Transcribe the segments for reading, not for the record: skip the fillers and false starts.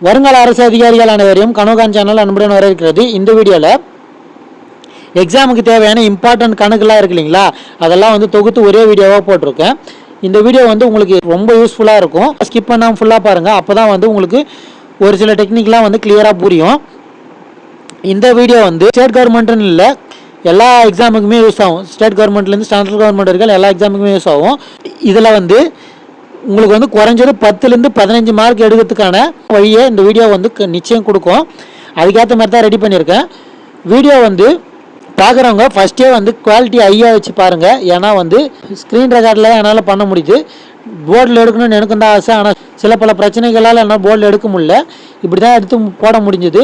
வருங்கால அரசு அதிகாரிகள் அனைவரையும் கனவுகான் சேனல் அன்புடன் வரவேற்கிறது. இந்த வீடியோவில் எக்ஸாமுக்கு தேவையான இம்பார்ட்டன்ட் கணக்குலாம் இருக்கு இல்லைங்களா, அதெல்லாம் வந்து தொகுத்து ஒரே வீடியோவாக போட்டிருக்கேன். இந்த வீடியோ வந்து உங்களுக்கு ரொம்ப யூஸ்ஃபுல்லாக இருக்கும். ஸ்கிப் பண்ணாமல் ஃபுல்லாக பாருங்கள். அப்போ தான் வந்து உங்களுக்கு ஒரு சில டெக்னிக்லாம் வந்து கிளியராக புரியும். இந்த வீடியோ வந்து ஸ்டேட் கவர்மெண்ட்டுன்னு இல்லை, எல்லா எக்ஸாமுக்குமே யூஸ் ஆகும். ஸ்டேட் கவர்மெண்ட்லேருந்து சென்ட்ரல் கவர்மெண்ட் இருக்கிற எல்லா எக்ஸாமுக்குமே யூஸ் ஆகும். இதில் வந்து உங்களுக்கு வந்து குறைஞ்சது 10லேருந்து 15 மார்க் எடுக்கிறதுக்கான வழியை இந்த வீடியோ வந்து நிச்சயம் கொடுக்கும். அதுக்கேற்ற மாதிரி தான் ரெடி பண்ணியிருக்கேன். வீடியோ வந்து பார்க்குறவங்க ஃபஸ்ட்டே வந்து குவாலிட்டி ஹையாக வச்சு பாருங்கள். ஏன்னா வந்து ஸ்க்ரீன் ரெக்கார்டில் என்னால் பண்ண முடியுது. போர்டில் எடுக்கணும்னு எனக்கு தான் ஆசை. ஆனால் சில பல பிரச்சனைகளால் என்னால் போர்டில் எடுக்க முடியல. இப்படி தான் எடுத்து போட முடிஞ்சுது.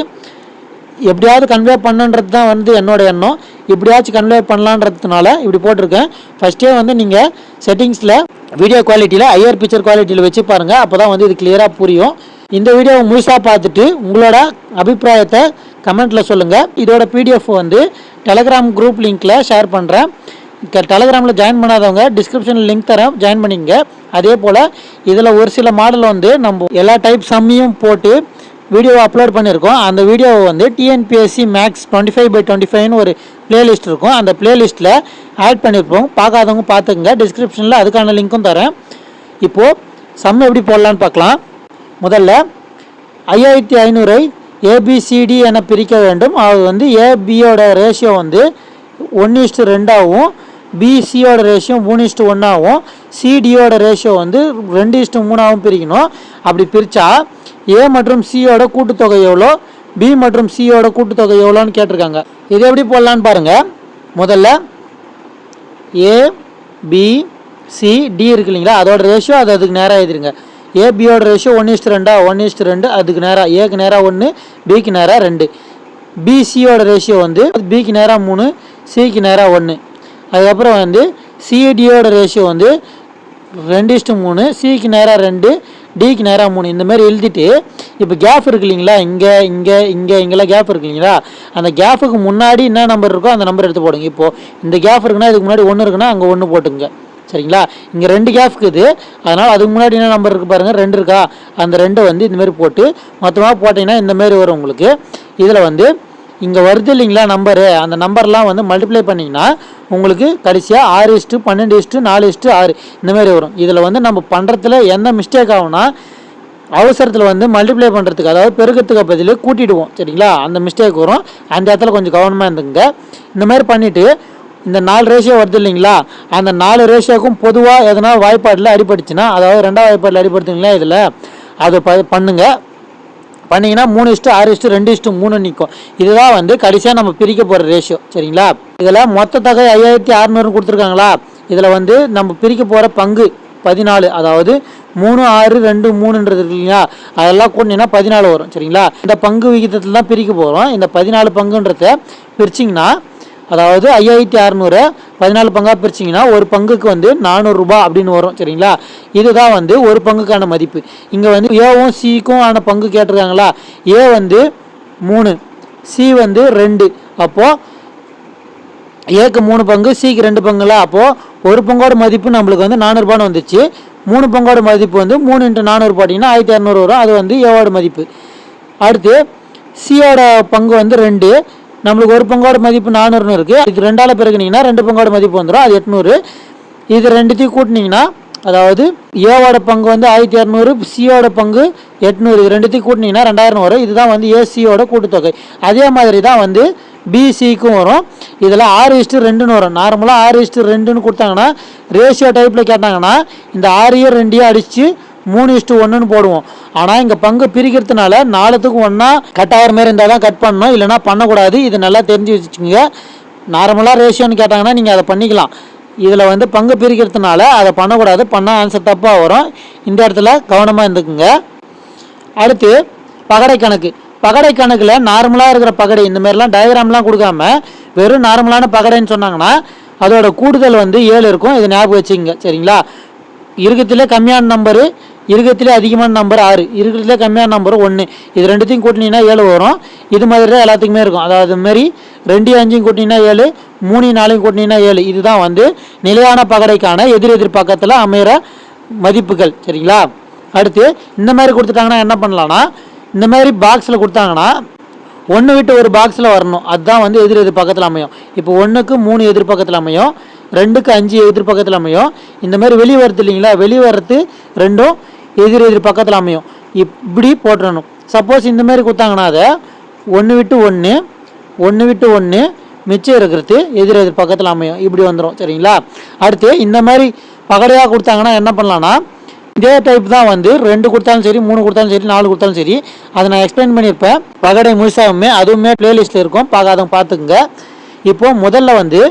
எப்படியாவது கன்வே பண்ணுன்றது தான் வந்து என்னோட எண்ணம். இப்படியாச்சும் கன்வே பண்ணலான்றதுனால இப்படி போட்டிருக்கேன். ஃபஸ்ட்டே வந்து நீங்கள் செட்டிங்ஸில் வீடியோ குவாலிட்டியில் ஹையர் பிக்சர் குவாலிட்டியில் வச்சு பாருங்கள். அப்போ தான் வந்து இது கிளியராக புரியும். இந்த வீடியோவை முழுசாக பார்த்துட்டு உங்களோட அபிப்பிராயத்தை கமெண்ட்டில் சொல்லுங்கள். இதோட பிடிஎஃப் வந்து டெலகிராம் குரூப் லிங்க்கில் ஷேர் பண்ணுறேன். டெலகிராமில் ஜாயின் பண்ணாதவங்க டிஸ்கிரிப்ஷனில் லிங்க் தரேன், ஜாயின் பண்ணிங்க. அதே போல் இதில் ஒரு சில மாடல் வந்து நம்ம எல்லா டைப் சம்மையும் போட்டு வீடியோவை அப்லோட் பண்ணியிருக்கோம். அந்த வீடியோவை வந்து டிஎன்பிஎஸ்சி மேக்ஸ் 25/25 ஒரு பிளேலிஸ்ட் இருக்கும். அந்த பிளேலிஸ்ட்டில் ஆட் பண்ணியிருப்போம். பார்க்காதவங்க பார்த்துக்குங்க. டிஸ்கிரிப்ஷனில் அதுக்கான லிங்க்கும் தரேன். இப்போது சம் எப்படி போடலான்னு பார்க்கலாம். முதல்ல 5500 ஏபிசிடி என பிரிக்க வேண்டும். அது வந்து ஏபியோட ரேஷியோ வந்து 1:2 பிசியோட ரேஷியோ 3:1 சிடியோட ரேஷியோ வந்து 2:3 பிரிக்கணும். அப்படி பிரித்தா ஏ மற்றும் சியோட கூட்டுத்தொகை எவ்வளோ, பி மற்றும் சியோட கூட்டுத்தொகை எவ்வளோன்னு கேட்டிருக்காங்க. இது எப்படி போடலான்னு பாருங்கள். முதல்ல ஏ பி சி டி இருக்கு இல்லைங்களா, அதோட ரேஷியோ அதுக்கு நேராக எழுதிருங்க. ஏபியோட ரேஷியோ 1:2 1:2 அதுக்கு நேராக ஏக்கு நேராக 1 பிக்கு நேராக 2. பிசியோட ரேஷியோ வந்து பிக்கு நேராக 3 சிக்கு நேராக 1. அதுக்கப்புறம் வந்து சிடியோட ரேஷியோ வந்து 2:3 சிக்கு நேராக 2 டிக்கு நேராக 3. இந்தமாரி எழுதிட்டு இப்போ கேப் இருக்கு இல்லைங்களா, இங்கெல்லாம் கேப் இருக்கு இல்லைங்களா, அந்த கேப்புக்கு முன்னாடி என்ன நம்பர் இருக்கோ அந்த நம்பர் எடுத்து போடுங்க. இப்போது இந்த கேப் இருக்குன்னா இதுக்கு முன்னாடி 1 இருக்குன்னா அங்கே 1 போட்டுங்க. சரிங்களா, இங்கே 2 கேப் இருக்குது. அதனால் அதுக்கு முன்னாடி என்ன நம்பர் இருக்குது பாருங்கள், 2 இருக்கா, அந்த 2 வந்து இந்தமாரி போட்டு மொத்தமாக போட்டிங்கன்னா இந்தமாரி வரும் உங்களுக்கு. இதில் வந்து இங்கே வருது இல்லைங்களா நம்பரு, அந்த நம்பர்லாம் வந்து மல்டிப்ளை பண்ணிங்கன்னா உங்களுக்கு கடைசியாக 6:12 4:6 இந்தமாரி வரும். இதில் வந்து நம்ம பண்ணுறதுல எந்த மிஸ்டேக் ஆகும்னா, அவசரத்தில் வந்து மல்டிப்ளை பண்ணுறதுக்கு, அதாவது பெருக்கத்துக்கு பதில் கூட்டிடுவோம். சரிங்களா, அந்த மிஸ்டேக் வரும். அந்த இடத்துல கொஞ்சம் கவனமாக இருந்துங்க. இந்த மாதிரி பண்ணிவிட்டு இந்த 4 ரேஷியோ வருது இல்லைங்களா, அந்த 4 ரேஷியோக்கும் பொதுவாக எதனா வாய்ப்பாட்டில் அடிபட்டுச்சுன்னா, அதாவது 2ஆம் வாய்ப்பாட்டில் அடிபடுத்துங்களா இதில் அதை பண்ணுங்கள். பண்ணிங்கன்னா 3:6:2:3 நிற்கும். இதுதான் வந்து கடைசியாக நம்ம பிரிக்க போகிற ரேஷியோ. சரிங்களா, இதில் மொத்த தொகை 5600 கொடுத்துருக்காங்களா, இதில் வந்து நம்ம பிரிக்க போகிற பங்கு 14, அதாவது 3 6 2 3ன்றது இருக்கு இல்லைங்களா, அதெல்லாம் கூட்டினீங்கன்னா 14 வரும். சரிங்களா, இந்த பங்கு விகிதத்தில் தான் பிரிக்க போகிறோம். இந்த 14 பங்குன்றத பிரிச்சிங்கன்னா, அதாவது 5600 14 பங்காக பிரிச்சிங்கன்னா ஒரு பங்குக்கு வந்து 400 ரூபாய் அப்படின்னு வரும். சரிங்களா, இதுதான் வந்து ஒரு பங்குக்கான மதிப்பு. இங்கே வந்து ஏவும் சிக்கும் ஆன பங்கு கேட்டிருக்காங்களா, ஏ வந்து 3 சி வந்து 2. அப்போது ஏக்கு 3 பங்கு சிக்கு 2 பங்குல, அப்போது ஒரு பங்கோட மதிப்பு நம்மளுக்கு வந்து 400 ரூபான்னு வந்துச்சு. 3 பங்கோட மதிப்பு வந்து 3 × 400 போட்டிங்கன்னா 1200 வரும். அது வந்து ஏவோட மதிப்பு. அடுத்து சியோட பங்கு வந்து 2, நம்மளுக்கு ஒரு பங்கோட மதிப்பு 400 இருக்குது. இதுக்கு 2ஆல் பெருக்கினீங்கன்னா 2 பங்கோட மதிப்பு வந்துடும், அது 800. இது ரெண்டுத்தையும் கூட்டினீங்கன்னா, அதாவது ஏவோட பங்கு வந்து 1200, சியோட பங்கு 800, இது ரெண்டுத்தையும் கூட்டினீங்கன்னா 2000 வரும். இதுதான் வந்து ஏசியோட கூட்டுத்தொகை. அதே மாதிரி தான் வந்து பிசிக்கும் வரும். இதில் 6:2ன்னு வரும். நார்மலாக 6:2ன்னு கொடுத்தாங்கன்னா, ரேஷியோ டைப்பில் கேட்டாங்கன்னா இந்த 6 2 அடித்து 3:1ன்னு போடுவோம். ஆனால் இங்கே பங்கு பிரிக்கிறதுனால 4த்துக்கும் ஒன்றா கட்டாயிரம் மாரி இருந்தால் தான் கட் பண்ணணும், இல்லைனா பண்ணக்கூடாது. இது நல்லா தெரிஞ்சு வச்சுக்கோங்க. நார்மலாக ரேஷியோன்னு கேட்டாங்கன்னா நீங்கள் அதை பண்ணிக்கலாம். இதில் வந்து பங்கு பிரிக்கிறதுனால அதை பண்ணக்கூடாது, பண்ணால் ஆன்சர் தப்பாக வரும். இந்த இடத்துல கவனமாக இருந்துக்குங்க. அடுத்து பகடை கணக்கு. பகடை கணக்கில் நார்மலாக இருக்கிற பகடை இந்தமாரிலாம் டயக்ராம்லாம் கொடுக்காம வெறும் நார்மலான பகடைன்னு சொன்னாங்கன்னா அதோட கூடுதல் வந்து 7 இருக்கும். இதை ஞாபகம் வச்சுக்கோங்க. சரிங்களா, இருக்கத்திலே கம்மியான நம்பரு, இருக்கத்திலே அதிகமான நம்பர் 6, இருக்கத்திலே கம்மியான நம்பர் 1. இது ரெண்டுத்தையும் கூட்டினீங்கன்னா 7 வரும். இது மாதிரி தான் எல்லாத்துக்குமே இருக்கும். அதாவது மாரி 2 5 கூட்டினீங்கன்னா 7, 3 4 கூட்டினீங்கன்னா 7. இதுதான் வந்து நிலையான பகடைக்கான எதிர் பக்கத்தில் அமைகிற மதிப்புகள். சரிங்களா, அடுத்து இந்த மாதிரி கொடுத்துட்டாங்கன்னா என்ன பண்ணலான்னா, இந்த மாதிரி பாக்ஸில் கொடுத்தாங்கன்னா ஒன்று விட்டு ஒரு பாக்ஸில் வரணும். அதுதான் வந்து எதிர் எதிர் பக்கத்தில் அமையும். இப்போ 1க்கு 3 எதிர் பக்கத்தில் அமையும், 2க்கு 5 எதிர் பக்கத்தில் அமையும். இந்த மாதிரி வெளியே வருது இல்லைங்களா, வெளியே வர்றது ரெண்டும் எதிர் எதிர் பக்கத்தில் அமையும். இப்படி போட்டுடணும். சப்போஸ் இந்த மாதிரி கொடுத்தாங்கன்னா அதை 1 விட்டு 1 1 விட்டு 1 மிச்சம் இருக்கிறது எதிர் எதிர் பக்கத்தில் அமையும். இப்படி வந்துடும். சரிங்களா? அடுத்து இந்த மாதிரி பகடையாக கொடுத்தாங்கன்னா என்ன பண்ணலான்னா, இதே டைப் தான் வந்து 2 கொடுத்தாலும் சரி, 3 கொடுத்தாலும் சரி, 4 கொடுத்தாலும் சரி, அதை நான் எக்ஸ்பிளைன் பண்ணியிருப்பேன் பகடை முழுசாகவுமே. அதுவுமே பிளேலிஸ்ட்டில் இருக்கும், பார்க்காதவங்க பார்த்துக்குங்க. இப்போது முதல்ல வந்து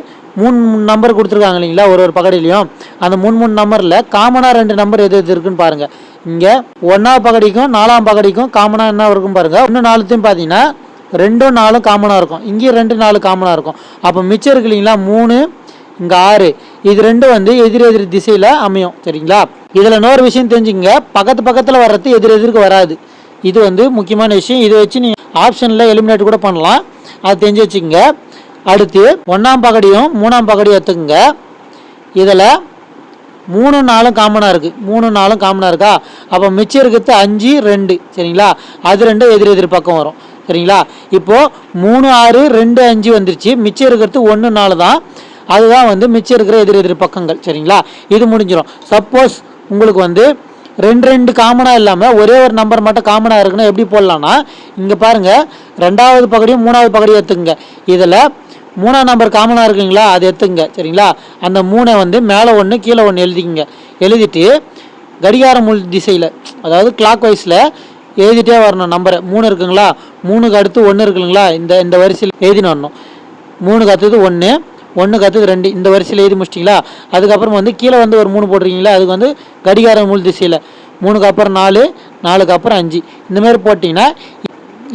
3 நம்பர் கொடுத்துருக்காங்க இல்லைங்களா ஒரு பகடையிலையும். அந்த 3 நம்பரில் காமனாக 2 நம்பர் எது எது இருக்குன்னு பாருங்கள். இங்கே 1ஆம் பகடிக்கும் 4ஆம் பகடிக்கும் காமனாக என்ன இருக்கும் பாருங்கள். 1 4த்தையும் பார்த்தீங்கன்னா 2 4 காமனாக இருக்கும். இங்கேயும் 2 4 காமனாக இருக்கும். அப்போ மிச்சம் இருக்கு இல்லைங்களா 3, இங்கே 6, இது 2 வந்து எதிர் எதிர் திசையில் அமையும். சரிங்களா? இதில் இன்னொரு விஷயம் தெரிஞ்சுங்க, பக்கத்தில் வர்றது எதிர் எதிர்க்கு வராது. இது வந்து முக்கியமான விஷயம். இதை வச்சு நீங்கள் ஆப்ஷனில் எலிமினேட் கூட பண்ணலாம். அது தெரிஞ்சு வச்சுக்கோங்க. அடுத்து 1ஆம் பகடியும் 3ஆம் பகடியும் எடுத்துக்கோங்க. இதில் 3 4 காமனாக இருக்குது. 3 4 காமனாக இருக்கா? அப்போ மிச்சம் இருக்கிறது 5 2. சரிங்களா? அது 2 எதிர் எதிர் பக்கம் வரும். சரிங்களா? இப்போது 3 6 2 5 வந்துருச்சு. மிச்சம் இருக்கிறது 1 4 தான். அதுதான் வந்து மிச்சம் இருக்கிற எதிர் எதிர் பக்கங்கள். சரிங்களா? இது முடிஞ்சிடும். சப்போஸ் உங்களுக்கு வந்து 2 காமனாக இல்லாமல் ஒரே ஒரு நம்பர் மட்டும் காமனாக இருக்குன்னா எப்படி போடலான்னா, இங்கே பாருங்கள் 2ஆவது பகடியும் 3ஆவது பகடியும் எடுத்துங்க. இதில் 3ஆம் நம்பர் காமனாக இருக்குங்களா, அது எடுத்துங்க. சரிங்களா? அந்த 3 வந்து மேலே 1 கீழே 1 எழுதிக்கிங்க. எழுதிட்டு கடிகார முள் திசையில், அதாவது கிளாக் வைஸில் எழுதிட்டே வரணும். நம்பரை 3 இருக்குங்களா, 3க்கு அடுத்து 1 இருக்குங்களா, இந்த வரிசையில் எழுதின்னு வரணும். 3க்கு அடுத்தது 1, 1க்கு அடுத்தது 2, இந்த வரிசையில் எழுதி முடிச்சிட்டிங்களா. அதுக்கப்புறம் வந்து கீழே வந்து ஒரு 3 போட்டிருக்கீங்களா, அதுக்கு வந்து கடிகார முள் திசையில் 3க்கு அப்புறம் 4, 4க்கு அப்புறம் 5, இந்த மாதிரி போட்டிங்கன்னா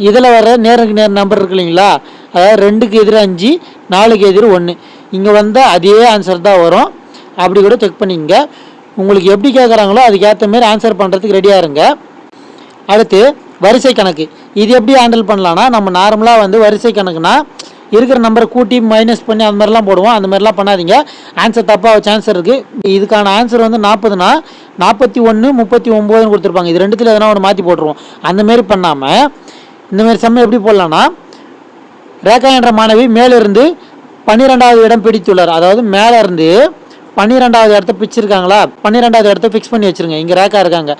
இதில் வர நேருக்கு நேர் நம்பர் இருக்கு இல்லைங்களா, அதாவது 2க்கு எதிர் 5, 4க்கு எதிர் 1, இங்கே வந்தால் அதே ஆன்சர் தான் வரும். அப்படி கூட செக் பண்ணிங்க. உங்களுக்கு எப்படி கேட்குறாங்களோ அதுக்கேற்ற மாதிரி ஆன்சர் பண்ணுறதுக்கு ரெடியாக இருங்க. அடுத்து வரிசை கணக்கு. இது எப்படி ஹேண்டில் பண்ணலான்னா, நம்ம நார்மலாக வந்து வரிசை கணக்குனா இருக்கிற நம்பரை கூட்டி மைனஸ் பண்ணி அந்த மாதிரிலாம் போடுவோம். அந்த மாதிரிலாம் பண்ணாதீங்க, ஆன்சர் தப்பாக சான்ஸ் இருக்குது. இதுக்கான ஆன்சர் வந்து 40னா 41 39 கொடுத்துருப்பாங்க. இது ரெண்டுத்தில் எதனா ஒன்று மாற்றி போட்டுருவோம். அந்தமாரி பண்ணாமல் இந்தமாரி சம்மை எப்படி போடலான்னா, ரேகா என்ற மாணவி மேலிருந்து 12வது இடம் பிடித்துள்ளார். அதாவது மேலே இருந்து 12வது இடத்த பிடிச்சிருக்காங்களா, 12வது இடத்த ஃபிக்ஸ் பண்ணி வச்சுருங்க. இங்கே ரேக்கா இருக்காங்க.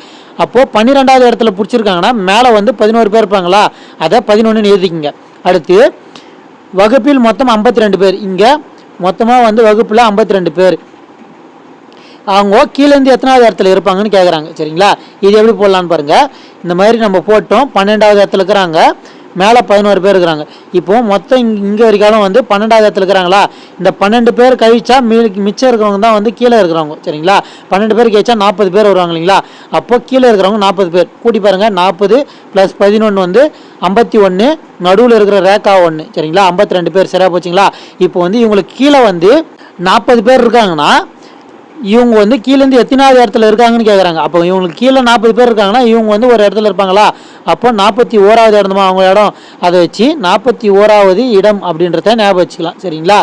அப்போது 12வது இடத்துல பிடிச்சிருக்காங்கன்னா மேலே வந்து 11 பேர் இருப்பாங்களா, அதை 11ன்னு எழுதிக்கிங்க. அடுத்து வகுப்பில் மொத்தம் 52 பேர். இங்கே மொத்தமாக வந்து வகுப்பில் 52 பேர். அவங்க கீழேருந்து எத்தனாவது இடத்துல இருப்பாங்கன்னு கேட்குறாங்க. சரிங்களா? இது எப்படி போடலான்னு பாருங்கள். இந்த மாதிரி நம்ம போட்டோம். 12வது இடத்துல இருக்கிறாங்க, மேலே 11 பேர் இருக்கிறாங்க. இப்போது மொத்தம் இங்கே வரைக்கும் வந்து 12வது இடத்துல இருக்கிறாங்களா, இந்த 12 பேர் கழிச்சா மிச்சம் இருக்கிறவங்க தான் வந்து கீழே இருக்கிறவங்க. சரிங்களா? 12 பேர் கழிச்சா 40 பேர் வருவாங்க இல்லைங்களா. அப்போது கீழே இருக்கிறவங்க 40 பேர். கூட்டி பாருங்கள், 40 + 11 வந்து 51, நடுவில் இருக்கிற ரேக்கா 1. சரிங்களா? 52 பேர். சரியாக போச்சுங்களா? இப்போ வந்து இவங்களுக்கு கீழே வந்து 40 பேர் இருக்காங்கன்னா இவங்க வந்து கீழேருந்து எத்தனாவது இடத்துல இருக்காங்கன்னு கேட்குறாங்க. அப்போ இவங்களுக்கு கீழே 40 பேர் இருக்காங்கன்னா இவங்க வந்து ஒரு இடத்துல இருப்பாங்களா, அப்போ 41வது இடமா அவங்க இடம், அதை வச்சு 41வது இடம் அப்படின்றத ஞாபகம் வச்சுக்கலாம். சரிங்களா?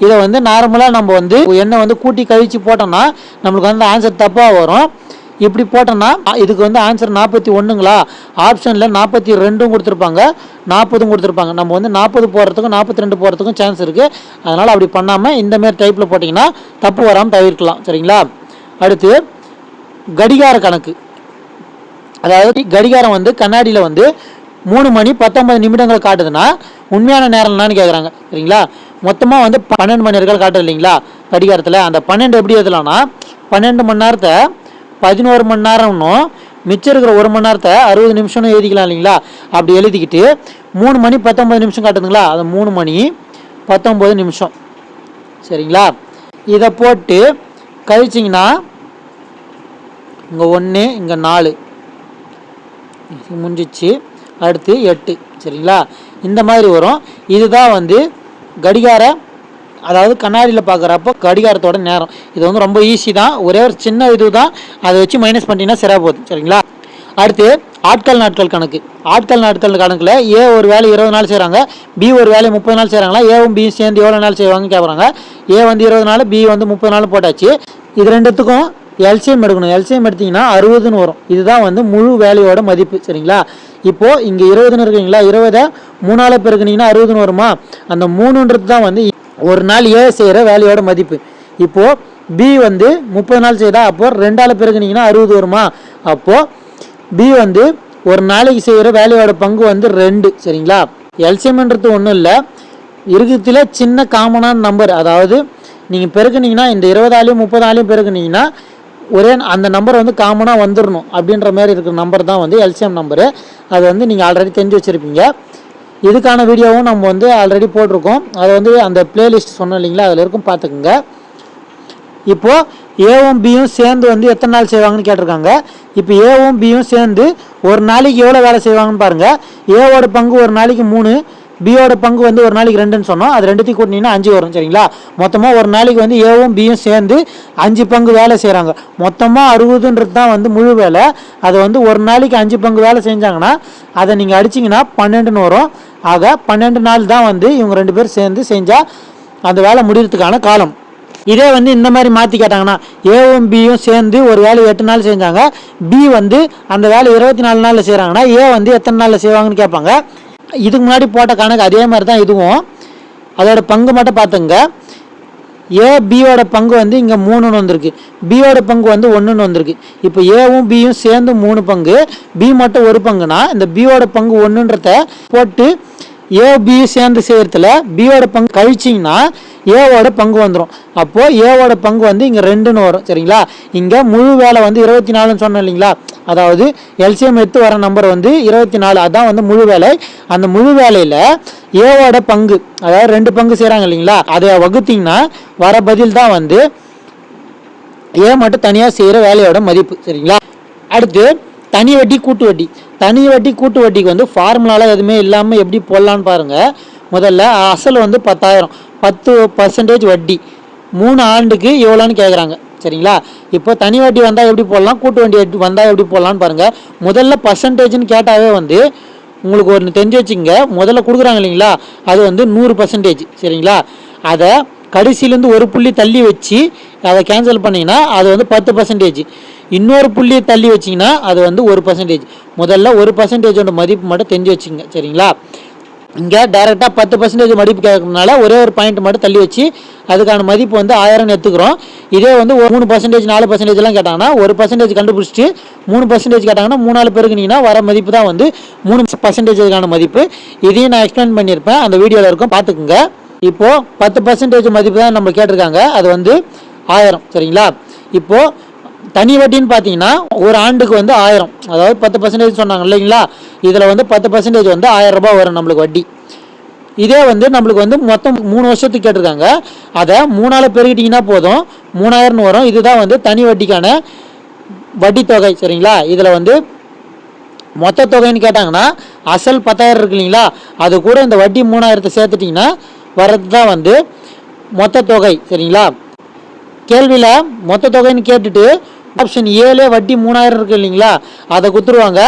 இதை வந்து நார்மலாக நம்ம வந்து எண்ணெய் வந்து கூட்டி கழிச்சு போட்டோம்னா நம்மளுக்கு வந்து ஆன்சர் தப்பாக வரும். இப்படி போட்டோம்னா இதுக்கு வந்து ஆன்சர் 41ங்களா, ஆப்ஷனில் 42 கொடுத்துருப்பாங்க, 40 கொடுத்துருப்பாங்க. நம்ம வந்து 40 போகிறதுக்கும் 42 போகிறதுக்கும் சான்ஸ் இருக்குது. அதனால் அப்படி பண்ணாமல் இந்தமாரி டைப்பில் போட்டிங்கன்னா தப்பு வராமல் தவிர்க்கலாம். சரிங்களா? அடுத்து கடிகார கணக்கு. அதாவது கடிகாரம் வந்து கண்ணாடியில் வந்து 3 மணி 19 நிமிடங்கள் காட்டுதுன்னா உண்மையான நேரம் என்னன்னு கேட்குறாங்க. சரிங்களா? மொத்தமாக வந்து 12 மணி நேரங்கள் காட்டுது இல்லைங்களா கடிகாரத்தில். அந்த 12 எப்படி எழுதலாம்னா, 12 மணி நேரத்தை 11 மணி நேரம்னும் மிச்சம் இருக்கிற 1 மணி நேரத்தை 60 நிமிஷம்னு எழுதிக்கலாம் இல்லைங்களா. அப்படி எழுதிக்கிட்டு 3 மணி 19 நிமிஷம் காட்டுதுங்களா, அது 3 மணி 19 நிமிஷம். சரிங்களா? இதை போட்டு கழிச்சிங்கன்னா இங்கே 1, இங்கே 4 முடிஞ்சிச்சு. அடுத்து 8. சரிங்களா? இந்த மாதிரி வரும். இதுதான் வந்து கடிகார, அதாவது கண்ணாடியில் பார்க்குறப்போ கடிகாரத்தோட நேரம். இது வந்து ரொம்ப ஈஸி தான், ஒரே ஒரு சின்ன இது தான், அதை வச்சு மைனஸ் பண்ணிட்டீங்கன்னா சரியாக போகுது. சரிங்களா? அடுத்து ஆட்கள் நாட்கள் கணக்கு. ஆட்கள் நாட்கள் கணக்கில் ஏ ஒரு வேலை 20 நாள் செய்கிறாங்க, பி ஒரு வேலை 30 நாள் செய்கிறாங்களா, ஏவும் பி சேர்ந்து எவ்வளோ நாள் செய்வாங்கன்னு கேட்குறாங்க. ஏ வந்து 20 நாள், பி வந்து 30 நாள் போட்டாச்சு. இது ரெண்டுத்துக்கும் எல்சிஎம் எடுக்கணும். எல்சிஎம் எடுத்தீங்கன்னா 60ன்னு வரும். இதுதான் வந்து முழு வேலையோட மதிப்பு. சரிங்களா? இப்போ இங்கே 20ன்னு இருக்குங்களா, 20 3ஆல் பெருக்குனீங்கன்னா 60ன்னு வருமா? அந்த 3ன்றது தான் வந்து ஒரு நாள் ஏ செய்கிற வேலையோட மதிப்பு. இப்போது பி வந்து 30 நாள் செய்தா, அப்போது 2ஆல் பெருக்குனீங்கன்னா 60 வருமா? அப்போது பி வந்து ஒரு நாளைக்கு செய்கிற வேலையோட பங்கு வந்து 2. சரிங்களா? எல்சிஎம்ன்றது ஒன்றும் இல்லை, இருக்கிறதுல சின்ன காமனான நம்பர். அதாவது நீங்கள் பெருக்குனீங்கன்னா இந்த 20ஆலையும் 30ஆலையும் பெருக்குனீங்கன்னா ஒரே அந்த நம்பர் வந்து காமனாக வந்துடணும் அப்படின்ற மாதிரி இருக்கிற நம்பர் தான் வந்து எல்சிஎம் நம்பரு. அது வந்து நீங்கள் ஆல்ரெடி தெரிஞ்சு வச்சுருப்பீங்க. இதுக்கான வீடியோவும் நம்ம வந்து ஆல்ரெடி போட்டிருக்கோம். அது வந்து அந்த பிளேலிஸ்ட் சொன்னோம் இல்லைங்களா, அதில் இருக்கும், பார்த்துக்குங்க. இப்போது ஏவும் பியும் சேர்ந்து வந்து எத்தனை நாள் செய்வாங்கன்னு கேட்டிருக்காங்க. இப்போ ஏவும் பியும் சேர்ந்து ஒரு நாளைக்கு எவ்வளோ வேலை செய்வாங்கன்னு பாருங்கள். ஏவோட பங்கு ஒரு நாளைக்கு 3, பியோட பங்கு வந்து ஒரு நாளைக்கு 2ன்னு சொன்னோம். அது ரெண்டுத்தையும் கூட்டினீங்கன்னா 5 வரும். சரிங்களா? மொத்தமாக ஒரு நாளைக்கு வந்து ஏவும் பியும் சேர்ந்து 5 பங்கு வேலை செய்கிறாங்க. மொத்தமாக 60ன்றது தான் வந்து முழு வேலை. அதை வந்து ஒரு நாளைக்கு 5 பங்கு வேலை செஞ்சாங்கன்னா அதை நீங்கள் அடிச்சிங்கன்னா 12ன்னு வரும். ஆக 12 நாள் தான் வந்து இவங்க 2 பேர் சேர்ந்து செஞ்சால் அந்த வேலை முடிகிறதுக்கான காலம். இதே வந்து இந்த மாதிரி மாற்றி கேட்டாங்கன்னா ஏவும் பியும் சேர்ந்து ஒரு வேலை 8 நாள் செஞ்சாங்க, பி வந்து அந்த வேலை 24 நாளில் செய்கிறாங்கன்னா ஏ வந்து எத்தனை நாளில் செய்வாங்கன்னு கேட்பாங்க. இதுக்கு முன்னாடி போட்ட கணக்கு அதே மாதிரி தான் இதுவும். அதோட பங்கு மட்டும் பார்த்துங்க. ஏ பியோட பங்கு வந்து இங்கே 3ன்னு வந்திருக்கு, பியோட பங்கு வந்து 1ன்னு வந்திருக்கு. இப்போ ஏவும் பியும் சேர்ந்து 3 பங்கு, பி மட்டும் 1 பங்குனா இந்த பியோட பங்கு 1ன்றத போட்டு ஏ பி சேர்ந்து செய்கிறதுல பியோட பங்கு கழிச்சிங்கன்னா ஏவோட பங்கு வந்துடும். அப்போது ஏவோட பங்கு வந்து இங்கே 2ன்னு வரும். சரிங்களா? இங்கே முழு வேலை வந்து 24ன்னு சொன்னோம் இல்லைங்களா, அதாவது எல்சிஎம் எடுத்து வர நம்பர் வந்து 24, அதுதான் வந்து முழு வேலை. அந்த முழு வேலையில் ஏவோட பங்கு, அதாவது 2 பங்கு செய்கிறாங்க இல்லைங்களா, அதை வகுத்திங்கன்னா வர பதில் தான் வந்து ஏ மட்டும் தனியாக செய்கிற வேலையோட மதிப்பு. சரிங்களா? அடுத்து தனி வட்டி கூட்டு வட்டி. தனி வட்டி கூட்டு வட்டிக்கு வந்து ஃபார்முலாலாம் எதுவுமே இல்லாமல் எப்படி போடலான்னு பாருங்கள். முதல்ல அசல் வந்து 10,000, 10% வட்டி, 3 ஆண்டுக்கு எவ்வளோன்னு கேட்குறாங்க. சரிங்களா? இப்போ தனி வட்டி வந்தால் எப்படி போடலாம், கூட்டு வட்டி வந்தால் எப்படி போடலான்னு பாருங்கள். முதல்ல பர்சன்டேஜ்னு கேட்டாவே வந்து உங்களுக்கு ஒன்று தெரிஞ்சு வச்சுங்க. முதல்ல கொடுக்குறாங்க இல்லைங்களா, அது வந்து 100%. சரிங்களா? அதை கடைசியிலேருந்து ஒரு புள்ளி தள்ளி வச்சு அதை கேன்சல் பண்ணிங்கன்னா அது வந்து 10%. இன்னொரு புள்ளியை தள்ளி வச்சிங்கன்னா அது வந்து 1%. முதல்ல 1%ஓட மதிப்பு மட்டும் தெரிஞ்சு வச்சுங்க. சரிங்களா? இங்கே டைரெக்டாக 10% மதிப்பு கேட்கறதுனால ஒரே ஒரு பாயிண்ட் மட்டும் தள்ளி வச்சு அதுக்கான மதிப்பு வந்து 1000 எடுத்துக்கிறோம். இதே வந்து 3%, 4%லாம் கேட்டாங்கன்னா 1% கண்டுபிடிச்சிட்டு 3% கேட்டாங்கன்னா 3 பெருக்குனீங்கன்னா வர மதிப்பு தான் வந்து 3%க்கான மதிப்பு. இதையும் நான் எக்ஸ்பிளைன் பண்ணியிருப்பேன், அந்த வீடியோவில் இருக்கும், பார்த்துக்குங்க. இப்போது 10% மதிப்பு தான் நம்ம கேட்டிருக்காங்க, அது வந்து 1000. சரிங்களா? இப்போது தனி வட்டின்னு பார்த்தீங்கன்னா ஒரு ஆண்டுக்கு வந்து 1000, அதாவது 10% சொன்னாங்க இல்லைங்களா, இதில் வந்து 10% வந்து 1000 ரூபாய் வரும் நம்மளுக்கு வட்டி. இதே வந்து நம்மளுக்கு வந்து மொத்தம் 3 வருஷத்துக்கு கேட்டிருக்காங்க, அதை 3ஆல் பெருக்கிட்டிங்கன்னா போதும் 3000ன்னு வரும். இதுதான் வந்து தனி வட்டிக்கான வட்டி தொகை. சரிங்களா? இதில் வந்து மொத்த தொகைன்னு கேட்டாங்கன்னா அசல் 10,000 இருக்கு இல்லைங்களா, அது கூட இந்த வட்டி 3000 சேர்த்துட்டிங்கன்னா வர்றது தான் வந்து மொத்த தொகை. சரிங்களா? கேள்வியில் மொத்த தொகைன்னு கேட்டுட்டு ஆப்ஷன் ஏல வட்டி 3000 இருக்கு இல்லைங்களா, அதை கொடுத்துருவாங்க.